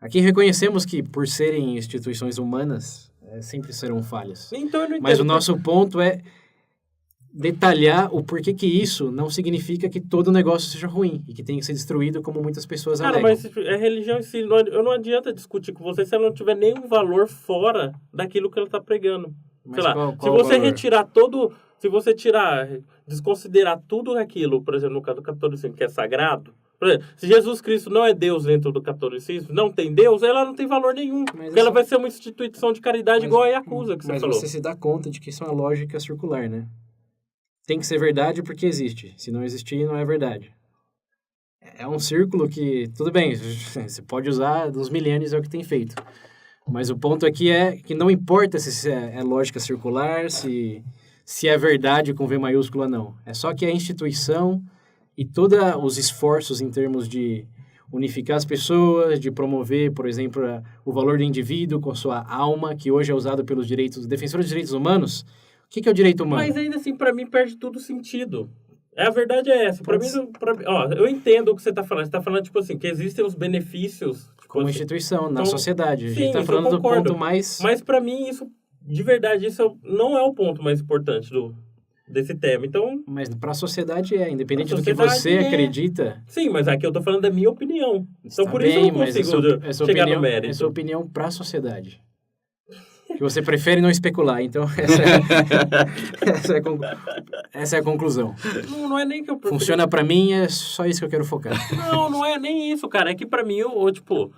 Aqui reconhecemos que, por serem instituições humanas, sempre serão falhas. Então, eu não entendo. Mas o nosso ponto é detalhar o porquê que isso não significa que todo o negócio seja ruim e que tem que ser destruído como muitas pessoas alegam. Mas a religião em si, eu não adianta discutir com você se ela não tiver nenhum valor fora daquilo que ela está pregando. Mas sei lá, qual se você valor? Retirar se você desconsiderar tudo aquilo, por exemplo, no caso do catolicismo, que é sagrado, por exemplo, se Jesus Cristo não é Deus dentro do catolicismo, não tem Deus, ela não tem valor nenhum. Porque ela vai ser uma instituição de caridade igual a Yakuza que você falou. Mas você se dá conta de que isso é uma lógica circular, né? Tem que ser verdade porque existe. Se não existir, não é verdade. É um círculo que, tudo bem, você pode usar dos milênios, é o que tem feito. Mas o ponto aqui é que não importa se é lógica circular, se é verdade com V maiúsculo ou não. É só que a instituição e todos os esforços em termos de unificar as pessoas, de promover, por exemplo, o valor do indivíduo com sua alma, que hoje é usado pelos defensores dos direitos humanos. O que é o direito humano? Mas ainda assim, pra mim, perde todo o sentido. A verdade é essa. Pra mim, ó, eu entendo o que você tá falando. Você tá falando, tipo assim, que existem os benefícios... Tipo como assim, instituição, na então, sociedade. A gente sim, tá isso eu falando do concordo. ponto mais... Mas pra mim, isso, de verdade, isso não é o ponto mais importante desse tema. Então... Mas para a sociedade independente Pra do que sociedade você acredita... Sim, mas aqui eu tô falando da minha opinião. Então, Está por isso eu não mas consigo chegar opinião, no mérito. É sua opinião para a sociedade. Que você prefere não especular. Então, essa é a conclusão. Não é nem que eu prefiro... Funciona para mim, é só isso que eu quero focar. Não é nem isso, cara. É que pra mim, tipo...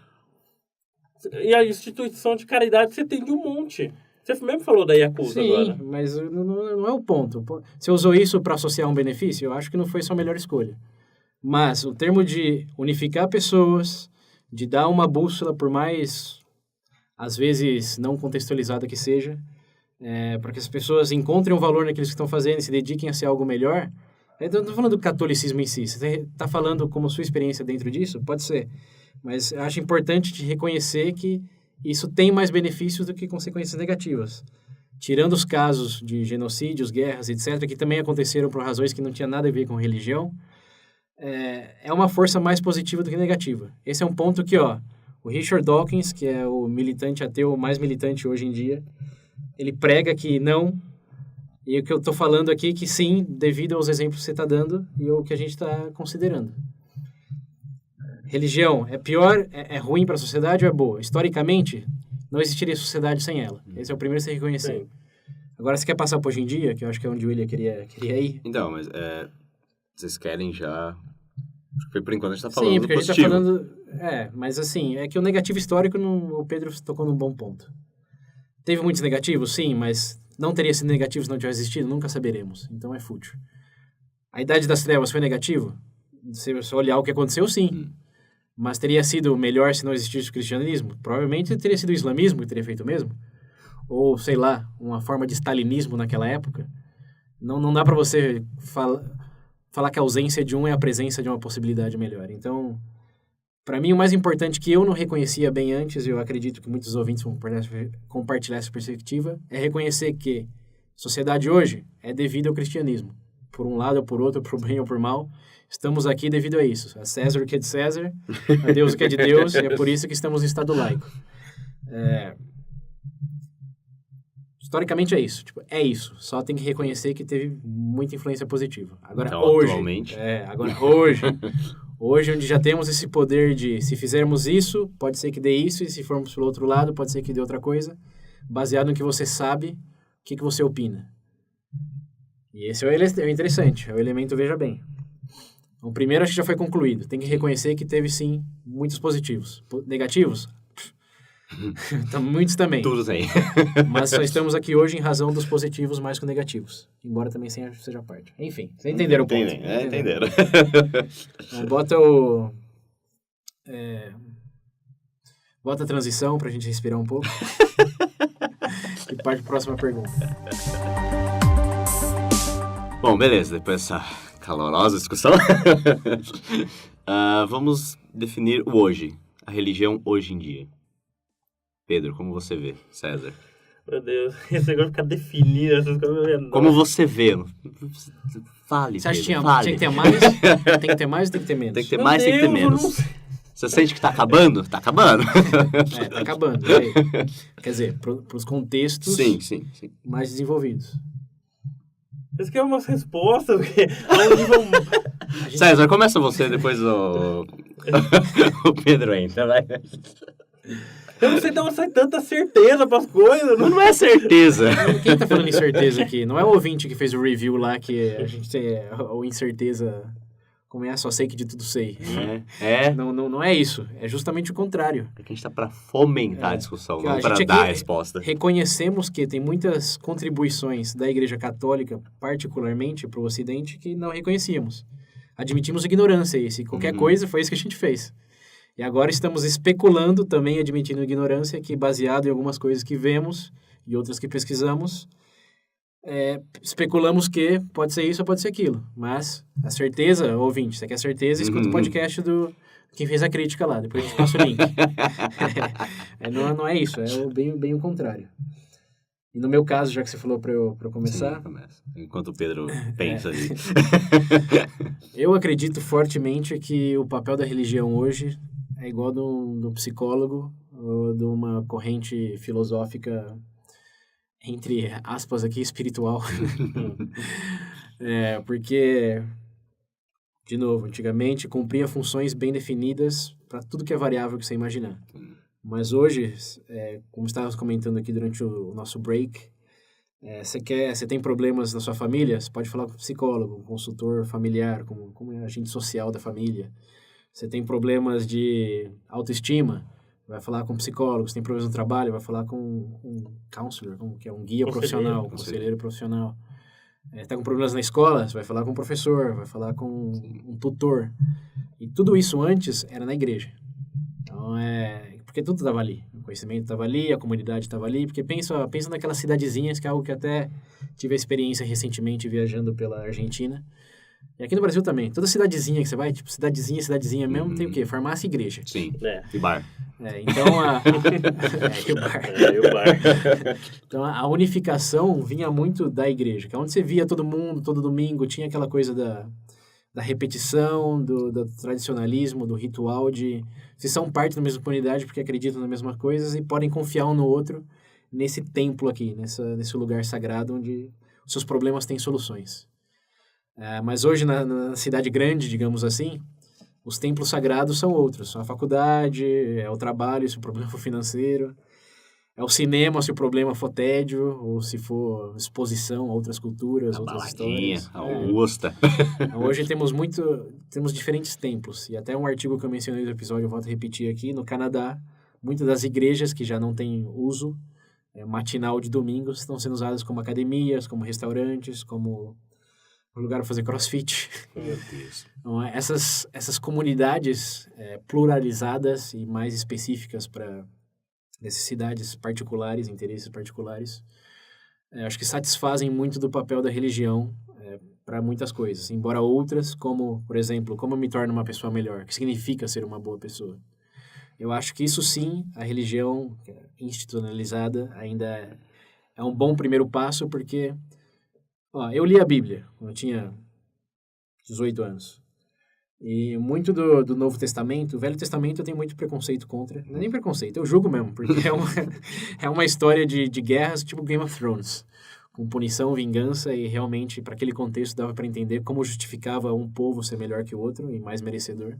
E a instituição de caridade você tem de um monte. Você mesmo falou da Yakuza agora. Sim, mas não é o ponto. Você usou isso para associar um benefício? Eu acho que não foi sua melhor escolha. Mas o termo de unificar pessoas, de dar uma bússola, por mais, às vezes, não contextualizada que seja, para que as pessoas encontrem um valor naquilo que estão fazendo e se dediquem a ser algo melhor. Eu não estou falando do catolicismo em si. Você está falando como sua experiência dentro disso? Pode ser. Mas eu acho importante te reconhecer que isso tem mais benefícios do que consequências negativas. Tirando os casos de genocídios, guerras, etc., que também aconteceram por razões que não tinham nada a ver com religião, é uma força mais positiva do que negativa. Esse é um ponto que, o Richard Dawkins, que é o militante ateu mais militante hoje em dia, ele prega que não, e o que eu estou falando aqui é que sim, devido aos exemplos que você está dando e o que a gente está considerando. Religião é pior, é ruim para a sociedade ou é boa? Historicamente, não existiria sociedade sem ela. Esse é o primeiro a se reconhecer. Sim. Agora, você quer passar para hoje em dia, que eu acho que é onde o William queria ir? Então, mas vocês querem já... Porque por enquanto a gente tá falando Sim, porque do a gente positivo. tá falando... mas assim, é que o negativo histórico, o Pedro tocou num bom ponto. Teve muitos negativos? Sim, mas não teria sido negativo se não tivesse existido? Nunca saberemos. Então é fútil. A Idade das Trevas foi negativo? Se você olhar o que aconteceu, sim. Mas teria sido melhor se não existisse o cristianismo? Provavelmente teria sido o islamismo que teria feito mesmo. Ou, sei lá, uma forma de stalinismo naquela época. Não dá para você falar que a ausência de um é a presença de uma possibilidade melhor. Então, para mim, o mais importante que eu não reconhecia bem antes, e eu acredito que muitos ouvintes vão compartilhar essa perspectiva, é reconhecer que a sociedade hoje é devido ao cristianismo. Por um lado ou por outro, por bem ou por mal, estamos aqui devido a isso. A César o que é de César, a Deus o que é de Deus, e é por isso que estamos no Estado laico. Historicamente é isso. É isso. Só tem que reconhecer que teve muita influência positiva. Agora, então, hoje... atualmente... Hoje, onde já temos esse poder de, se fizermos isso, pode ser que dê isso, e se formos pelo outro lado, pode ser que dê outra coisa, baseado no que você sabe, o que você opina. E esse é o interessante, é o elemento veja bem. Então, primeiro, acho que já foi concluído. Tem que reconhecer que teve, sim, muitos positivos. Negativos? Então, muitos também. Tudo tem. Mas só estamos aqui hoje em razão dos positivos mais que negativos. Embora também seja parte. Enfim, vocês entenderam o ponto. Entenderam. Então, bota a transição pra gente respirar um pouco. E parte para a próxima pergunta. Bom, beleza. Depois dessa calorosa discussão, vamos definir o hoje. A religião hoje em dia. Pedro, como você vê? César. Meu Deus, esse negócio ficar definido, essas coisas... Como você vê? Fale, você acha que Pedro, tinha que ter mais? Tem que ter mais ou tem que ter menos? Tem que ter mais, tem que ter menos. Você sente que tá acabando? Tá acabando. Tá acabando. Aí. Quer dizer, pros contextos sim. mais desenvolvidos. Isso aqui é umas respostas, porque... É um nível... César, começa você, depois o Pedro entra, vai. Eu não sei de onde sai tanta certeza pras coisas. Não é certeza. Quem tá falando incerteza aqui? Não é o ouvinte que fez o review lá, que a gente tem o incerteza... Como é? Só sei que de tudo sei. Não é isso. É justamente o contrário. É que a gente tá para fomentar a discussão, não para gente dar a resposta. Reconhecemos que tem muitas contribuições da Igreja Católica, particularmente para o Ocidente, que não reconhecíamos. Admitimos ignorância e se qualquer coisa foi isso que a gente fez. E agora estamos especulando, também admitindo ignorância, que baseado em algumas coisas que vemos e outras que pesquisamos, especulamos que pode ser isso ou pode ser aquilo. Mas a certeza, ouvinte, você quer certeza, escuta o podcast do quem fez a crítica lá, depois a gente passa o link. Não é isso, é bem o contrário. E no meu caso, já que você falou para eu começar... Sim, começa. Enquanto o Pedro pensa ali. Eu acredito fortemente que o papel da religião hoje é igual do psicólogo ou de uma corrente filosófica, entre aspas aqui, espiritual. Porque, de novo, antigamente cumpria funções bem definidas para tudo que é variável que você imaginar. Mas hoje, como estávamos comentando aqui durante o nosso break, você tem problemas na sua família, você pode falar com um psicólogo, um consultor familiar, como agente social da família. Você tem problemas de autoestima, vai falar com um psicólogo. Você tem problemas no trabalho, vai falar com um counselor, que é um guia profissional, um conselheiro profissional. Está com problemas na escola, você vai falar com um professor, vai falar com um tutor. E tudo isso antes era na igreja. Então, porque tudo estava ali. O conhecimento estava ali, a comunidade estava ali. Porque pensa naquelas cidadezinhas, que é algo que até tive a experiência recentemente viajando pela Argentina. E aqui no Brasil também. Toda cidadezinha que você vai, tipo cidadezinha mesmo, tem o quê? Farmácia e igreja. Sim, e bar. Então e o bar. E o bar. Então a unificação vinha muito da igreja, que é onde você via todo mundo, todo domingo, tinha aquela coisa da repetição, do tradicionalismo, do ritual de... Vocês são parte da mesma comunidade porque acreditam nas mesmas coisas e podem confiar um no outro nesse templo aqui, nesse lugar sagrado onde os seus problemas têm soluções. Mas hoje, na cidade grande, digamos assim, os templos sagrados são outros. São a faculdade, é o trabalho, se o problema for financeiro, é o cinema, se o problema for tédio, ou se for exposição a outras culturas, outras histórias. A Augusta. Então, hoje temos diferentes templos. E até um artigo que eu mencionei no episódio, eu volto a repetir aqui, no Canadá, muitas das igrejas que já não têm uso matinal de domingos estão sendo usadas como academias, como restaurantes, como um lugar para fazer crossfit. Meu Deus. Então, essas comunidades pluralizadas e mais específicas para necessidades particulares, interesses particulares, acho que satisfazem muito do papel da religião para muitas coisas. Embora outras, como, por exemplo, como eu me torno uma pessoa melhor, o que significa ser uma boa pessoa. Eu acho que isso sim, a religião institucionalizada ainda é um bom primeiro passo, porque eu li a Bíblia quando eu tinha 18 anos. E muito do Novo Testamento, o Velho Testamento eu tenho muito preconceito contra. Não é nem preconceito, eu julgo mesmo, porque é uma história de guerras tipo Game of Thrones, com punição, vingança, e realmente, para aquele contexto, dava para entender como justificava um povo ser melhor que o outro e mais merecedor.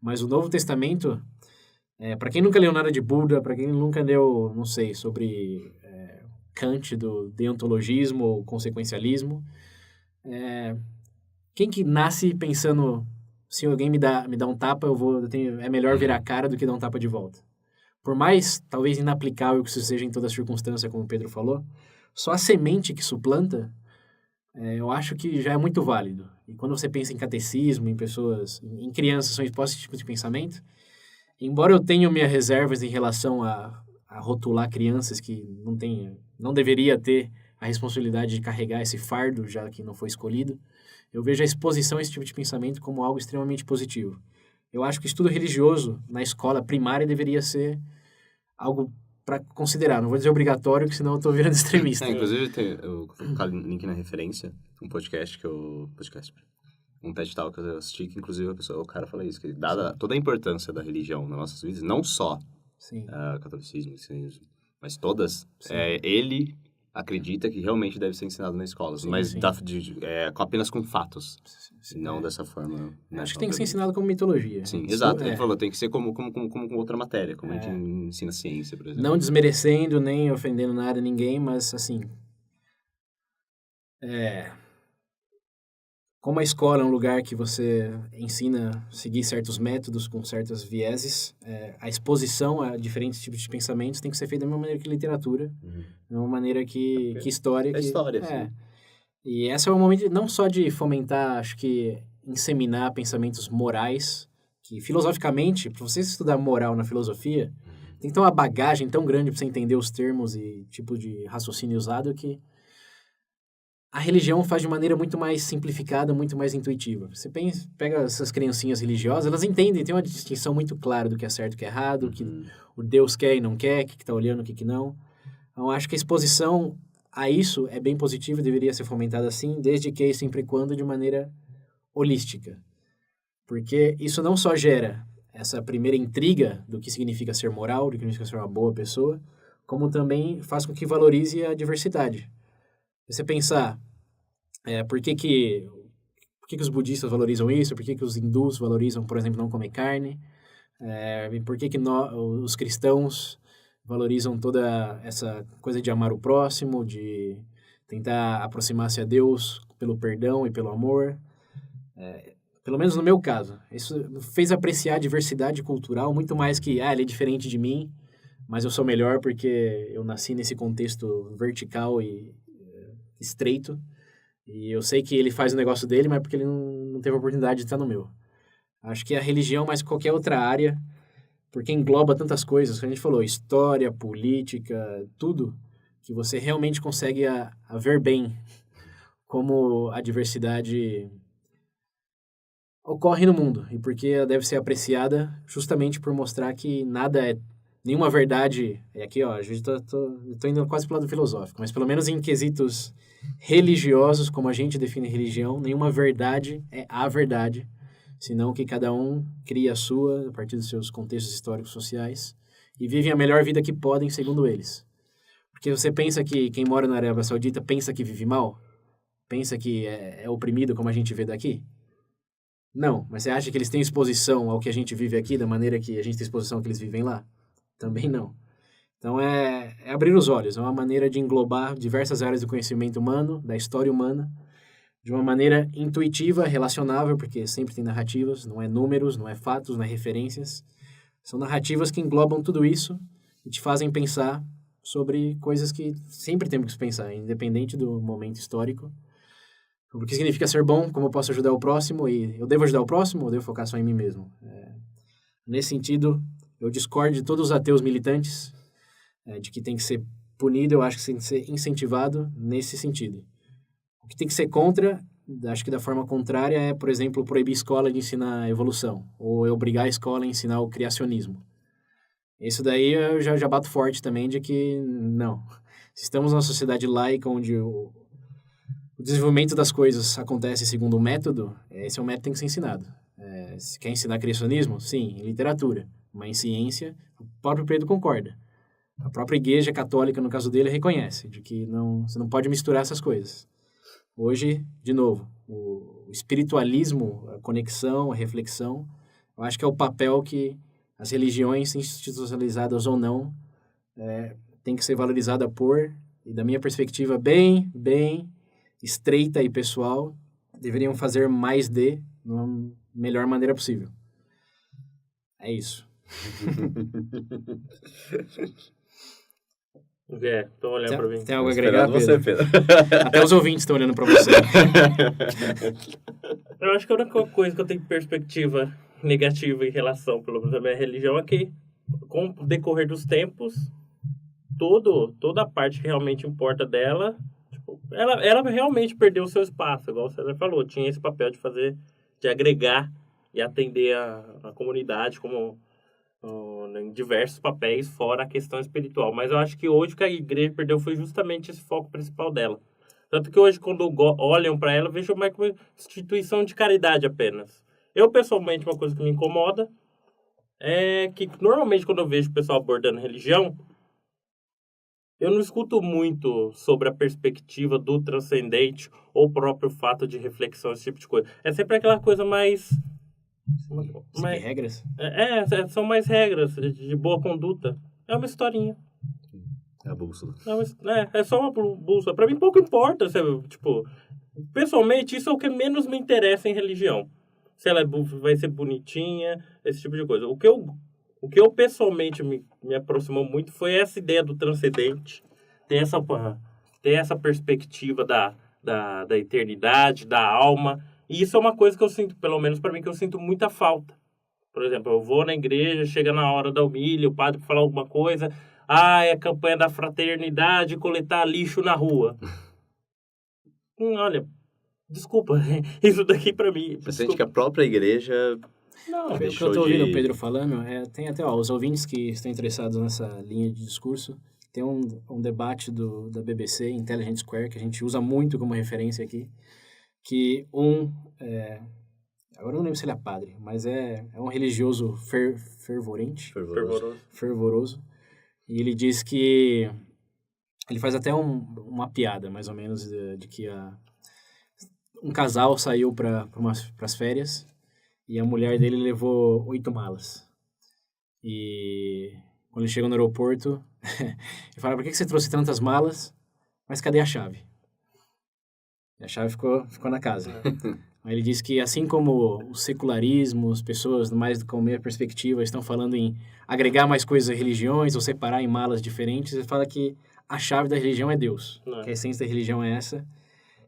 Mas o Novo Testamento, para quem nunca leu nada de Buda, para quem nunca leu, não sei, sobre Kant, do deontologismo ou consequencialismo, quem que nasce pensando... Se alguém me dá um tapa, é melhor virar a cara do que dar um tapa de volta. Por mais, talvez, inaplicável que isso seja em toda circunstância, como o Pedro falou, só a semente que suplanta, eu acho que já é muito válido. E quando você pensa em catecismo, em pessoas, em crianças, são expostas a esse tipo de pensamento, embora eu tenha minhas reservas em relação a rotular crianças que não deveria ter a responsabilidade de carregar esse fardo, já que não foi escolhido, eu vejo a exposição a esse tipo de pensamento como algo extremamente positivo. Eu acho que o estudo religioso na escola primária deveria ser algo para considerar. Não vou dizer obrigatório, porque senão eu estou virando extremista. Inclusive, eu vou colocar o link na referência, um podcast um TED Talk que eu assisti, que inclusive o cara fala isso, que dada toda a importância da religião nas nossas vidas, não só catolicismo, cristianismo, mas todas, ele acredita que realmente deve ser ensinado nas escolas, mas apenas com fatos, não dessa forma. Acho que tem que ser ensinado como mitologia. Sim, exato. Ele falou, tem que ser como outra matéria, como a gente ensina ciência, por exemplo. Não desmerecendo, nem ofendendo nada a ninguém, mas assim... Como a escola é um lugar que você ensina a seguir certos métodos com certas vieses, a exposição a diferentes tipos de pensamentos tem que ser feita da mesma maneira que literatura, da mesma maneira que história. História, sim. E esse é o momento não só de fomentar, acho que inseminar pensamentos morais, que filosoficamente, para você estudar moral na filosofia, tem que ter uma bagagem tão grande para você entender os termos e tipo de raciocínio usado que a religião faz de maneira muito mais simplificada, muito mais intuitiva. Você pega essas criancinhas religiosas, elas entendem, tem uma distinção muito clara do que é certo e o que é errado, o que o Deus quer e não quer, o que está olhando, o que não. Então, acho que a exposição a isso é bem positiva, deveria ser fomentada assim, desde que e sempre e quando de maneira holística. Porque isso não só gera essa primeira intriga do que significa ser moral, do que significa ser uma boa pessoa, como também faz com que valorize a diversidade. Você pensar, por que os budistas valorizam isso, por que os hindus valorizam, por exemplo, não comer carne, por que os cristãos valorizam toda essa coisa de amar o próximo, de tentar aproximar-se a Deus pelo perdão e pelo amor. Pelo menos no meu caso, isso fez apreciar a diversidade cultural muito mais que, ele é diferente de mim, mas eu sou melhor porque eu nasci nesse contexto vertical e estreito, e eu sei que ele faz o negócio dele, mas porque ele não teve a oportunidade de estar no meu. Acho que a religião, mais que qualquer outra área, porque engloba tantas coisas, que a gente falou, história, política, tudo, que você realmente consegue a ver bem como a diversidade ocorre no mundo, e porque ela deve ser apreciada justamente por mostrar que nada é nenhuma verdade. E aqui, a gente tô indo quase pro lado filosófico, mas pelo menos em quesitos religiosos, como a gente define religião, nenhuma verdade é a verdade, senão que cada um cria a sua a partir dos seus contextos históricos sociais e vivem a melhor vida que podem segundo eles. Porque você pensa que quem mora na Arábia Saudita pensa que vive mal? Pensa que é oprimido como a gente vê daqui? Não, mas você acha que eles têm exposição ao que a gente vive aqui da maneira que a gente tem exposição ao que eles vivem lá? Também não. Então é abrir os olhos, é uma maneira de englobar diversas áreas do conhecimento humano, da história humana, de uma maneira intuitiva, relacionável, porque sempre tem narrativas, não é números, não é fatos, não é referências. São narrativas que englobam tudo isso e te fazem pensar sobre coisas que sempre temos que pensar, independente do momento histórico. O que significa ser bom, como eu posso ajudar o próximo, e eu devo ajudar o próximo ou eu devo focar só em mim mesmo? Nesse sentido, eu discordo de todos os ateus militantes, de que tem que ser punido, eu acho que tem que ser incentivado nesse sentido. O que tem que ser contra, acho que da forma contrária, é, por exemplo, proibir a escola de ensinar a evolução, ou obrigar a escola a ensinar o criacionismo. Isso daí eu já bato forte também de que, não. Se estamos numa sociedade laica onde o desenvolvimento das coisas acontece segundo um método, esse é um método que tem que ser ensinado. Se quer ensinar criacionismo? Sim, em literatura. Mas em ciência, o próprio Pedro concorda. A própria Igreja Católica, no caso dele, reconhece de que você não pode misturar essas coisas. Hoje, de novo, o espiritualismo, a conexão, a reflexão, eu acho que é o papel que as religiões, institucionalizadas ou não, tem que ser valorizada por, e da minha perspectiva bem estreita e pessoal, deveriam fazer mais de uma melhor maneira possível. É isso. Estão olhando para mim. Tem algo a agregar, Pedro? Você, Pedro. Até os ouvintes estão olhando para você. Eu acho que a única coisa que eu tenho perspectiva negativa em relação, pelo menos, à minha religião é que, com o decorrer dos tempos, toda a parte que realmente importa dela, tipo, ela realmente perdeu o seu espaço, igual o César falou. Tinha esse papel de agregar e atender a comunidade em diversos papéis, fora a questão espiritual. Mas eu acho que hoje o que a igreja perdeu foi justamente esse foco principal dela. Tanto que hoje, quando olham para ela, eu vejo mais como uma instituição de caridade apenas. Eu, pessoalmente, uma coisa que me incomoda é que, normalmente, quando eu vejo o pessoal abordando religião, eu não escuto muito sobre a perspectiva do transcendente ou o próprio fato de reflexão, esse tipo de coisa. É sempre aquela coisa mais... Seguir regras? São mais regras de boa conduta. É uma historinha. É a bússola. É só uma bússola. Pra mim, pouco importa. Pessoalmente, isso é o que menos me interessa em religião. Se ela vai ser bonitinha, esse tipo de coisa. O que eu pessoalmente me aproximou muito foi essa ideia do transcendente. Ter essa perspectiva da eternidade, da alma. E isso é uma coisa que eu sinto, pelo menos para mim, que eu sinto muita falta. Por exemplo, eu vou na igreja, chega na hora da homilia, o padre fala alguma coisa, é a campanha da fraternidade, coletar lixo na rua. Olha, desculpa, isso daqui pra mim... Você sente que a própria igreja... Não, O que eu tô ouvindo o Pedro falando, tem até os ouvintes que estão interessados nessa linha de discurso, tem um debate da BBC, Intelligent Square, que a gente usa muito como referência aqui, que agora eu não lembro se ele é padre, mas é um religioso fervoroso, e ele diz que ele faz até uma piada, mais ou menos, de que um casal saiu para as férias e a mulher dele levou 8 malas. E quando ele chegou no aeroporto, ele fala, por que você trouxe tantas malas? Mas cadê a chave? E a chave ficou na casa. Aí ele diz que assim como o secularismo, as pessoas mais com a minha perspectiva estão falando em agregar mais coisas a religiões ou separar em malas diferentes, ele fala que a chave da religião é Deus, que a essência da religião é essa,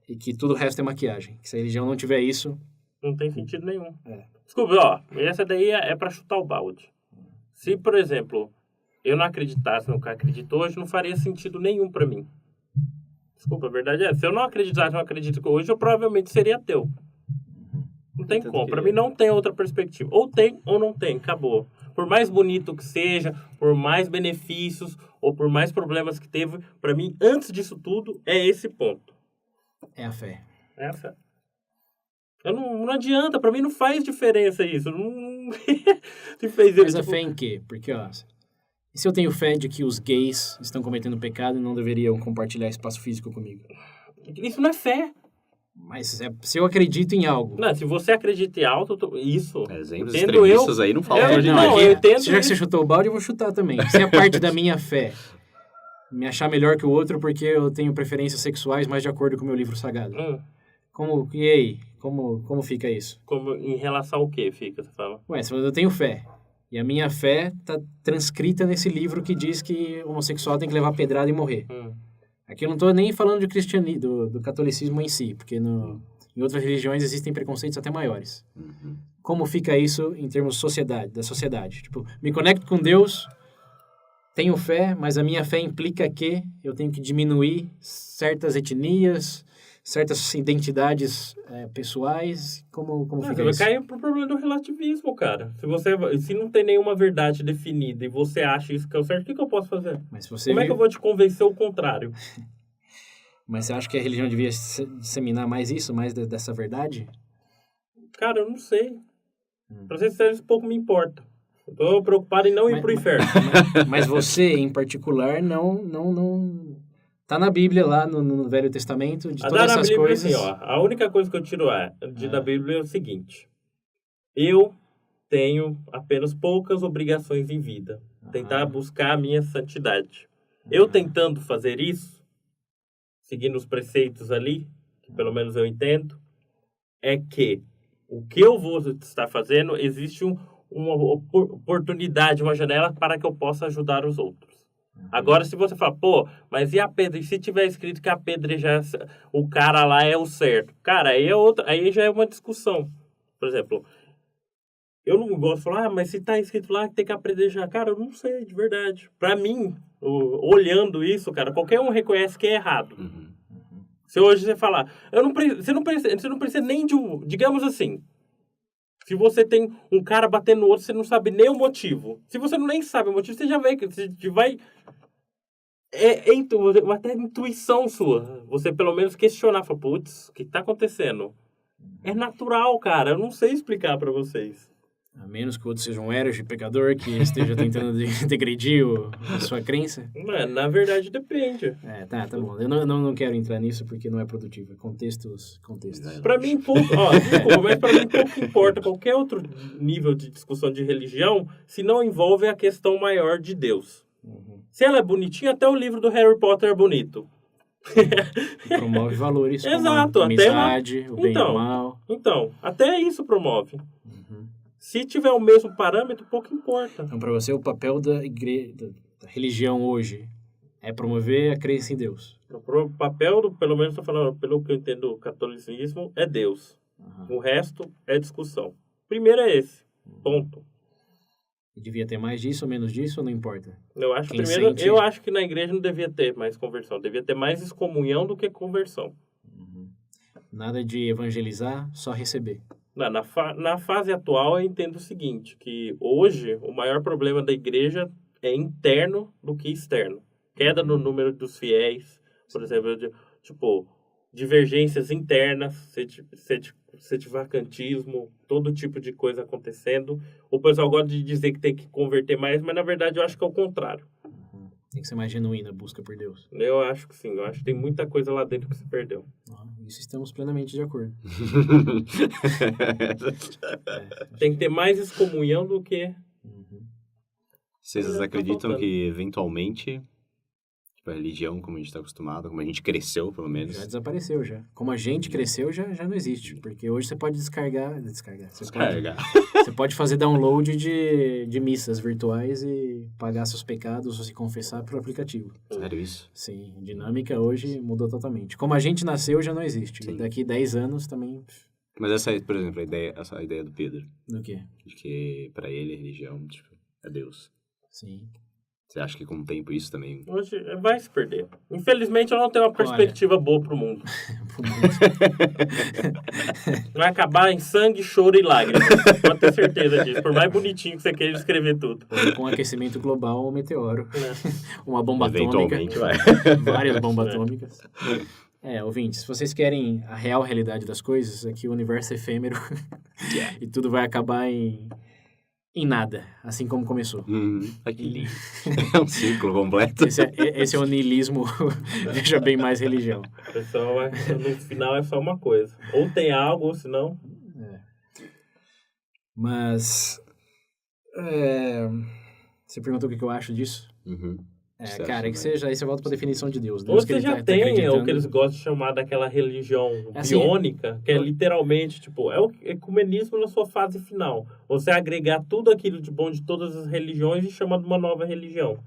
e que tudo o resto é maquiagem. Que se a religião não tiver isso... Não tem sentido nenhum. Desculpa, essa daí é pra chutar o balde. Se, por exemplo, eu não acreditasse no que eu acredito hoje, não faria sentido nenhum pra mim. Desculpa, a verdade é, se eu não acreditasse, não acredito que hoje, eu provavelmente seria ateu. Não tem como. Pra mim não tem outra perspectiva. Ou tem ou não tem. Acabou. Por mais bonito que seja, por mais benefícios ou por mais problemas que teve, pra mim, antes disso tudo, é esse ponto. É a fé. É a fé. Não adianta. Pra mim não faz diferença isso. Não... Mas a fé em quê? Porque, e se eu tenho fé de que os gays estão cometendo pecado e não deveriam compartilhar espaço físico comigo? Isso não é fé. Mas se eu acredito em algo... Não, se você acredita em algo, isso... Exemplos extremistas aí não faltam de não, nada. eu entendo. Já que você chutou o balde, eu vou chutar também. Se é parte da minha fé me achar melhor que o outro porque eu tenho preferências sexuais mais de acordo com o meu livro sagrado. E aí? Como fica isso? Em relação ao que fica, você fala? Se eu tenho fé, e a minha fé está transcrita nesse livro que diz que o homossexual tem que levar pedrada e morrer. Aqui eu não estou nem falando de cristianismo, do catolicismo em si, porque em outras religiões existem preconceitos até maiores. Como fica isso em termos da sociedade? Tipo, me conecto com Deus, tenho fé, mas a minha fé implica que eu tenho que diminuir certas etnias, certas identidades pessoais. Como fica isso? Vai cair pro problema do relativismo, cara. Se não tem nenhuma verdade definida e você acha isso que é o certo, o que eu posso fazer? Como é que eu vou te convencer o contrário? Mas você acha que a religião devia disseminar mais isso, mais dessa verdade? Cara, eu não sei. Pra ser sincero, isso pouco me importa. Eu tô preocupado em não ir pro inferno. Mas você, em particular, não... Tá na Bíblia, lá no Velho Testamento, de todas essas Bíblia, coisas... Assim, a única coisa que eu tiro da Bíblia é o seguinte. Eu tenho apenas poucas obrigações em vida. Tentar buscar a minha santidade. Eu tentando fazer isso, seguindo os preceitos ali, que pelo menos eu entendo, é que o que eu vou estar fazendo, existe uma oportunidade, uma janela para que eu possa ajudar os outros. Agora, se você fala, mas e a pedra? E se tiver escrito que a apedrejar o cara lá é o certo? Cara, aí já é uma discussão. Por exemplo, eu não gosto de falar, mas se tá escrito lá que tem que apedrejar. Cara, eu não sei, de verdade. Pra mim, olhando isso, cara, qualquer um reconhece que é errado. Se hoje você falar, você não precisa nem de um, digamos assim, se você tem um cara batendo no outro, você não sabe nem o motivo. Se você nem sabe o motivo, você já vai... até intuição sua. Você pelo menos questionar. Fala, putz, o que tá acontecendo? É natural, cara. Eu não sei explicar pra vocês. A menos que o outro seja um herege pecador que esteja tentando degredir a sua crença. Na verdade, depende. Tá bom. Eu não quero entrar nisso porque não é produtivo. Contextos. Pra mim, desculpa, mas pra mim pouco importa qualquer outro nível de discussão de religião se não envolve a questão maior de Deus. Se ela é bonitinha, até o livro do Harry Potter é bonito. Promove valores. Exato. A amizade, o bem e o mal. Então, até isso promove. Se tiver o mesmo parâmetro, pouco importa. Então, para você, o papel da religião hoje é promover a crença em Deus. O papel, pelo menos estou falando, pelo que eu entendo do catolicismo, é Deus. O resto é discussão. Primeiro é esse. Ponto. devia ter mais disso ou menos disso, ou não importa? Eu acho, Quem primeiro, sente- eu acho que na igreja não devia ter mais conversão. Devia ter mais excomunhão do que conversão. Nada de evangelizar, só receber. Na fase atual, eu entendo o seguinte, que hoje o maior problema da igreja é interno do que externo. Queda no número dos fiéis, por exemplo, tipo, divergências internas, setivacantismo, todo tipo de coisa acontecendo. O pessoal gosta de dizer que tem que converter mais, mas na verdade eu acho que é o contrário. Tem que ser mais genuína a busca por Deus. Eu acho que sim, eu acho que tem muita coisa lá dentro que se perdeu. Isso estamos plenamente de acordo. Tem que ter mais excomunhão do que... Vocês Tá acreditam faltando. que, eventualmente, tipo, a religião, como a gente está acostumado, como a gente cresceu, pelo menos... Já desapareceu, já. Como a gente cresceu, já não existe. Porque hoje você pode descarregar. Você pode fazer download de missas virtuais e pagar seus pecados ou se confessar pelo aplicativo. Sério isso? Sim, a dinâmica hoje mudou totalmente. Como a gente nasceu, já não existe. Sim. E daqui 10 anos também... Mas essa, por exemplo, essa ideia do Pedro, Do quê? de que pra ele a religião, tipo, é Deus. Sim. Você acha que com o tempo isso também... Hoje vai se perder. Infelizmente, eu não tenho uma perspectiva boa pro mundo. Vai acabar em sangue, choro e lágrimas. Pode ter certeza disso. Por mais bonitinho que você queira escrever tudo. Ou com aquecimento global, um meteoro. Uma bomba atômica. Eventualmente vai. Várias bombas atômicas. Ouvintes, se vocês querem a real realidade das coisas, aqui o universo é efêmero e tudo vai acabar em nada, assim como começou. Aqui. É um ciclo completo. Esse é o niilismo, veja bem mais religião. O pessoal, no final, é só uma coisa. Ou tem algo, ou senão... Mas... você perguntou o que eu acho disso? Certo, Cara, que seja, aí você volta pra definição de Deus. Ou Deus que você ele já tá tem acreditando. o que eles gostam de chamar daquela religião Assim, biônica, que é literalmente, tipo, é o ecumenismo na sua fase final. Você agregar tudo aquilo de bom de todas as religiões e chamar de uma nova religião.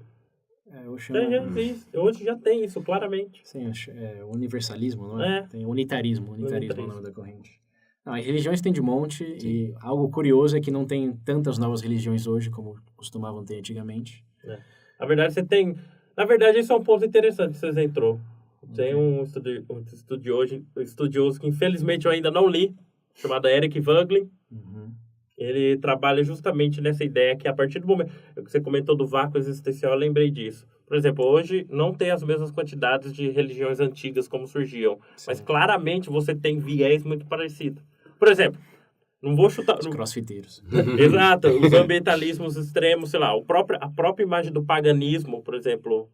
Eu chamo... Já existe. Hoje já tem isso, claramente. Sim, universalismo, não é? Tem unitarismo é o nome da corrente. Não, as religiões tem de monte e algo curioso é que não tem tantas novas religiões hoje como costumavam ter antigamente. Na verdade, você tem... Na verdade, esse é um ponto interessante que vocês entrou. Tem um estudioso que, infelizmente, eu ainda não li, chamado Eric Voegelin. Ele trabalha justamente nessa ideia que, a partir do momento que você comentou do vácuo existencial, eu lembrei disso. Por exemplo, hoje não tem as mesmas quantidades de religiões antigas como surgiam. Sim. Mas, claramente, você tem viés muito parecido. Por exemplo... Não vou chutar... Os crossfiteiros. Exato. Os ambientalismos extremos, sei lá. A própria imagem do paganismo, por exemplo,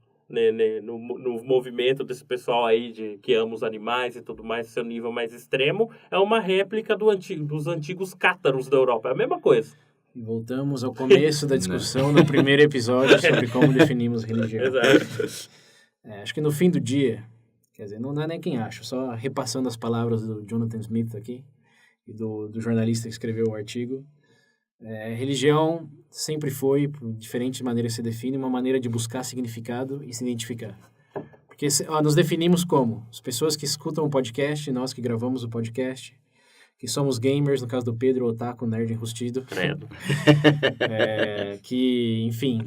no movimento desse pessoal aí que ama os animais e tudo mais, seu nível mais extremo, é uma réplica dos antigos cátaros da Europa. É a mesma coisa. E voltamos ao começo da discussão no primeiro episódio sobre como definimos religião. Exato. Acho que no fim do dia, quer dizer, não é nem quem acha, só repassando as palavras do Jonathan Smith aqui, e do jornalista que escreveu o artigo. Religião sempre foi, por diferentes maneiras que se define, uma maneira de buscar significado e se identificar. Porque nos definimos como as pessoas que escutam o podcast, nós que gravamos o podcast, que somos gamers, no caso do Pedro, otaku, nerd enrustido. Credo. Que, enfim,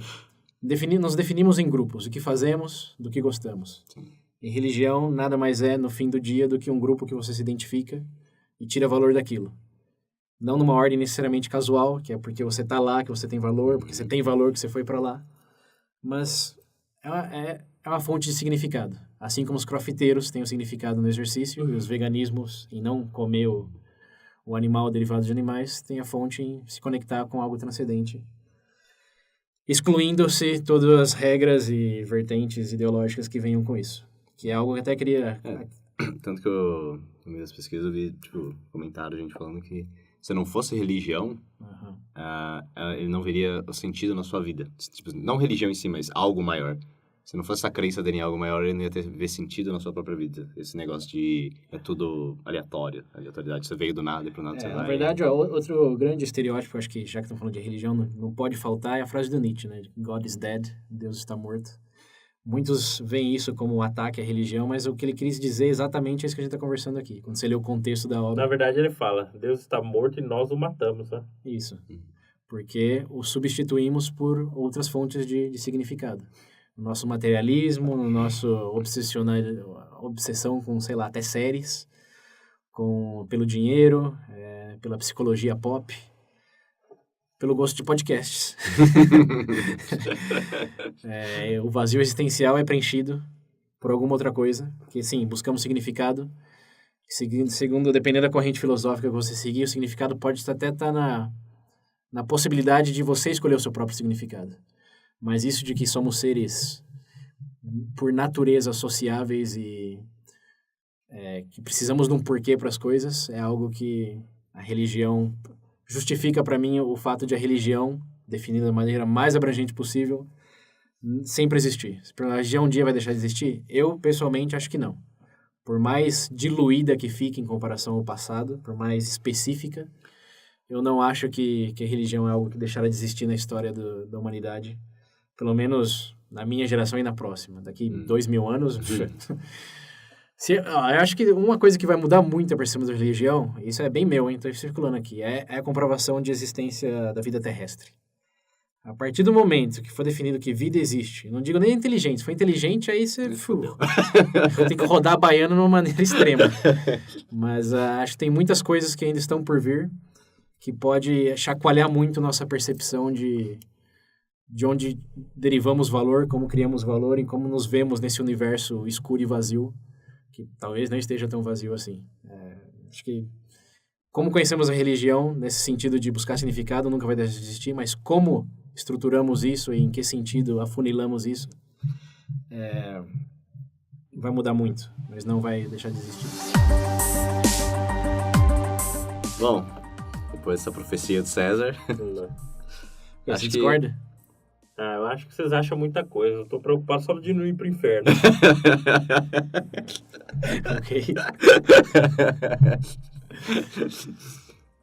nos definimos em grupos, o que fazemos, do que gostamos. Sim. E religião nada mais é, no fim do dia, do que um grupo que você se identifica e tira valor daquilo. Não numa ordem necessariamente casual, que é porque você tá lá, que você tem valor, porque você tem valor que você foi para lá. Mas é uma fonte de significado. Assim como os crossfiteiros têm o significado no exercício, e os veganismos em não comer o animal derivado de animais, tem a fonte em se conectar com algo transcendente. Excluindo-se todas as regras e vertentes ideológicas que venham com isso. Que é algo que até queria... Tanto que eu, no meio das pesquisas, eu vi, tipo, comentário, gente falando que se não fosse religião, ele não veria o sentido na sua vida. Tipo, não religião em si, mas algo maior. Se não fosse essa crença dele em algo maior, ele não ia ver sentido na sua própria vida. Esse negócio de é tudo aleatoriedade. Você veio do nada e pro nada você vai. Na verdade, outro grande estereótipo, acho que já que estamos falando de religião, não pode faltar, é a frase do Nietzsche, né? God is dead, Deus está morto. Muitos veem isso como um ataque à religião, mas o que ele quis dizer exatamente é isso que a gente está conversando aqui. Quando você lê o contexto da obra... Na verdade, ele fala, Deus está morto e nós o matamos, né? Isso. porque o substituímos por outras fontes de significado. No nosso materialismo, no nosso obsessão com, sei lá, até séries, pelo dinheiro, pela psicologia pop, pelo gosto de podcasts. O vazio existencial é preenchido por alguma outra coisa, que sim, buscamos significado. Segundo, dependendo da corrente filosófica que você seguir, o significado pode até estar na possibilidade de você escolher o seu próprio significado. Mas isso de que somos seres, por natureza, sociáveis e que precisamos de um porquê para as coisas, é algo que a religião justifica para mim o fato de a religião, definida da maneira mais abrangente possível, sempre existir. Se a religião um dia vai deixar de existir, eu, pessoalmente, acho que não. Por mais diluída que fique em comparação ao passado, por mais específica, eu não acho que a religião é algo que deixará de existir na história da humanidade. Pelo menos na minha geração e na próxima. Daqui 2000 anos... eu acho que uma coisa que vai mudar muito a percepção da religião, isso é bem meu, hein? Estou circulando aqui, é a comprovação de existência da vida terrestre. A partir do momento que for definido que vida existe, não digo nem inteligente, se for inteligente, aí você tem que rodar a baiana de uma maneira extrema. Mas acho que tem muitas coisas que ainda estão por vir, que pode chacoalhar muito nossa percepção de onde derivamos valor, como criamos valor e como nos vemos nesse universo escuro e vazio, que talvez não esteja tão vazio assim. Acho que como conhecemos a religião, nesse sentido de buscar significado, nunca vai deixar de existir, mas como estruturamos isso e em que sentido afunilamos isso, vai mudar muito, mas não vai deixar de existir. Bom, depois dessa profecia do César... Você discorda? Eu acho que vocês acham muita coisa. Eu tô preocupado só de não ir pro inferno. Ok.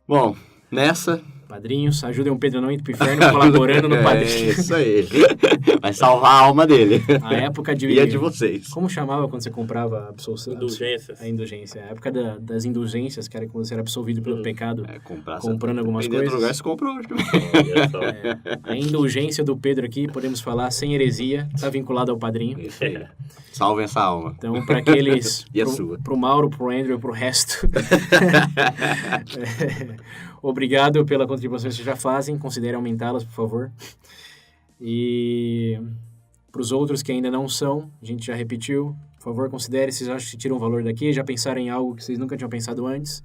Bom, nessa... Padrinhos, ajudem o Pedro a não ir pro inferno colaborando no Padrinho. Isso aí. Vai salvar a alma dele. A época de... E a de vocês. Como chamava quando você comprava a absolução? Indulgências. A indulgência. A época das indulgências, que era quando você era absolvido pelo pecado, comprando essa... algumas coisas. coisas. Lugar você comprou. A indulgência do Pedro aqui, podemos falar sem heresia, está vinculada ao Padrinho. Isso aí. Salvem essa alma. Então, para aqueles... E a sua? Pro Mauro, pro Andrew, pro resto... Obrigado pela contribuição que vocês já fazem. Considere aumentá-las, por favor. E para os outros que ainda não são, a gente já repetiu. Por favor, considere se vocês acham que tiram valor daqui. Já pensaram em algo que vocês nunca tinham pensado antes.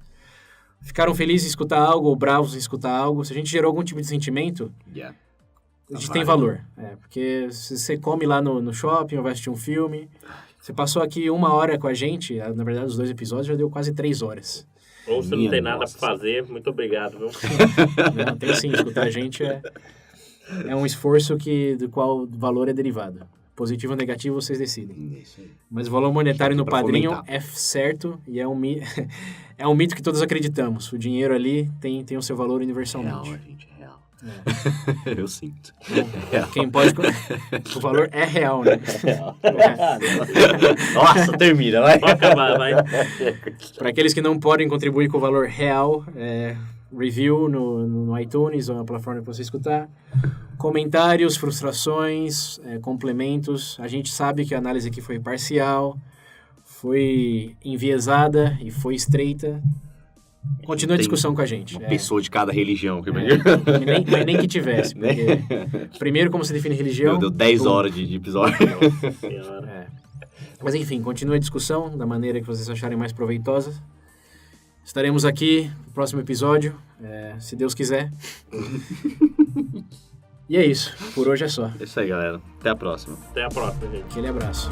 Ficaram felizes em escutar algo ou bravos em escutar algo. Se a gente gerou algum tipo de sentimento, a gente tem valor. Porque se você come lá no shopping ou vai assistir um filme, você passou aqui 1 hora com a gente. Na verdade, os 2 episódios já deu quase 3 horas. Ou se não tem nada pra fazer, muito obrigado, viu? Não, tem sim, escutar a gente é um esforço do qual o valor é derivado. Positivo ou negativo, vocês decidem. Mas o valor monetário no Padrinho é certo e é um mito que todos acreditamos. O dinheiro ali tem o seu valor universalmente. Real, gente, real. Eu sinto. Quem pode... O valor é real, né? Nossa, termina, vai. Pode acabar, vai. Para aqueles que não podem contribuir com o valor real, review no iTunes ou na plataforma que você escutar, comentários, frustrações, complementos. A gente sabe que a análise aqui foi parcial, foi enviesada e foi estreita. Continua a discussão com a gente. Uma pessoa de cada religião. Mas nem que tivesse. Porque, primeiro, como se define religião... Deu 10 horas de episódio. Nossa senhora. Mas enfim, continue a discussão da maneira que vocês acharem mais proveitosa. Estaremos aqui no próximo episódio, se Deus quiser. E é isso. Por hoje é só. É isso aí, galera. Até a próxima. Até a próxima, gente. Aquele abraço.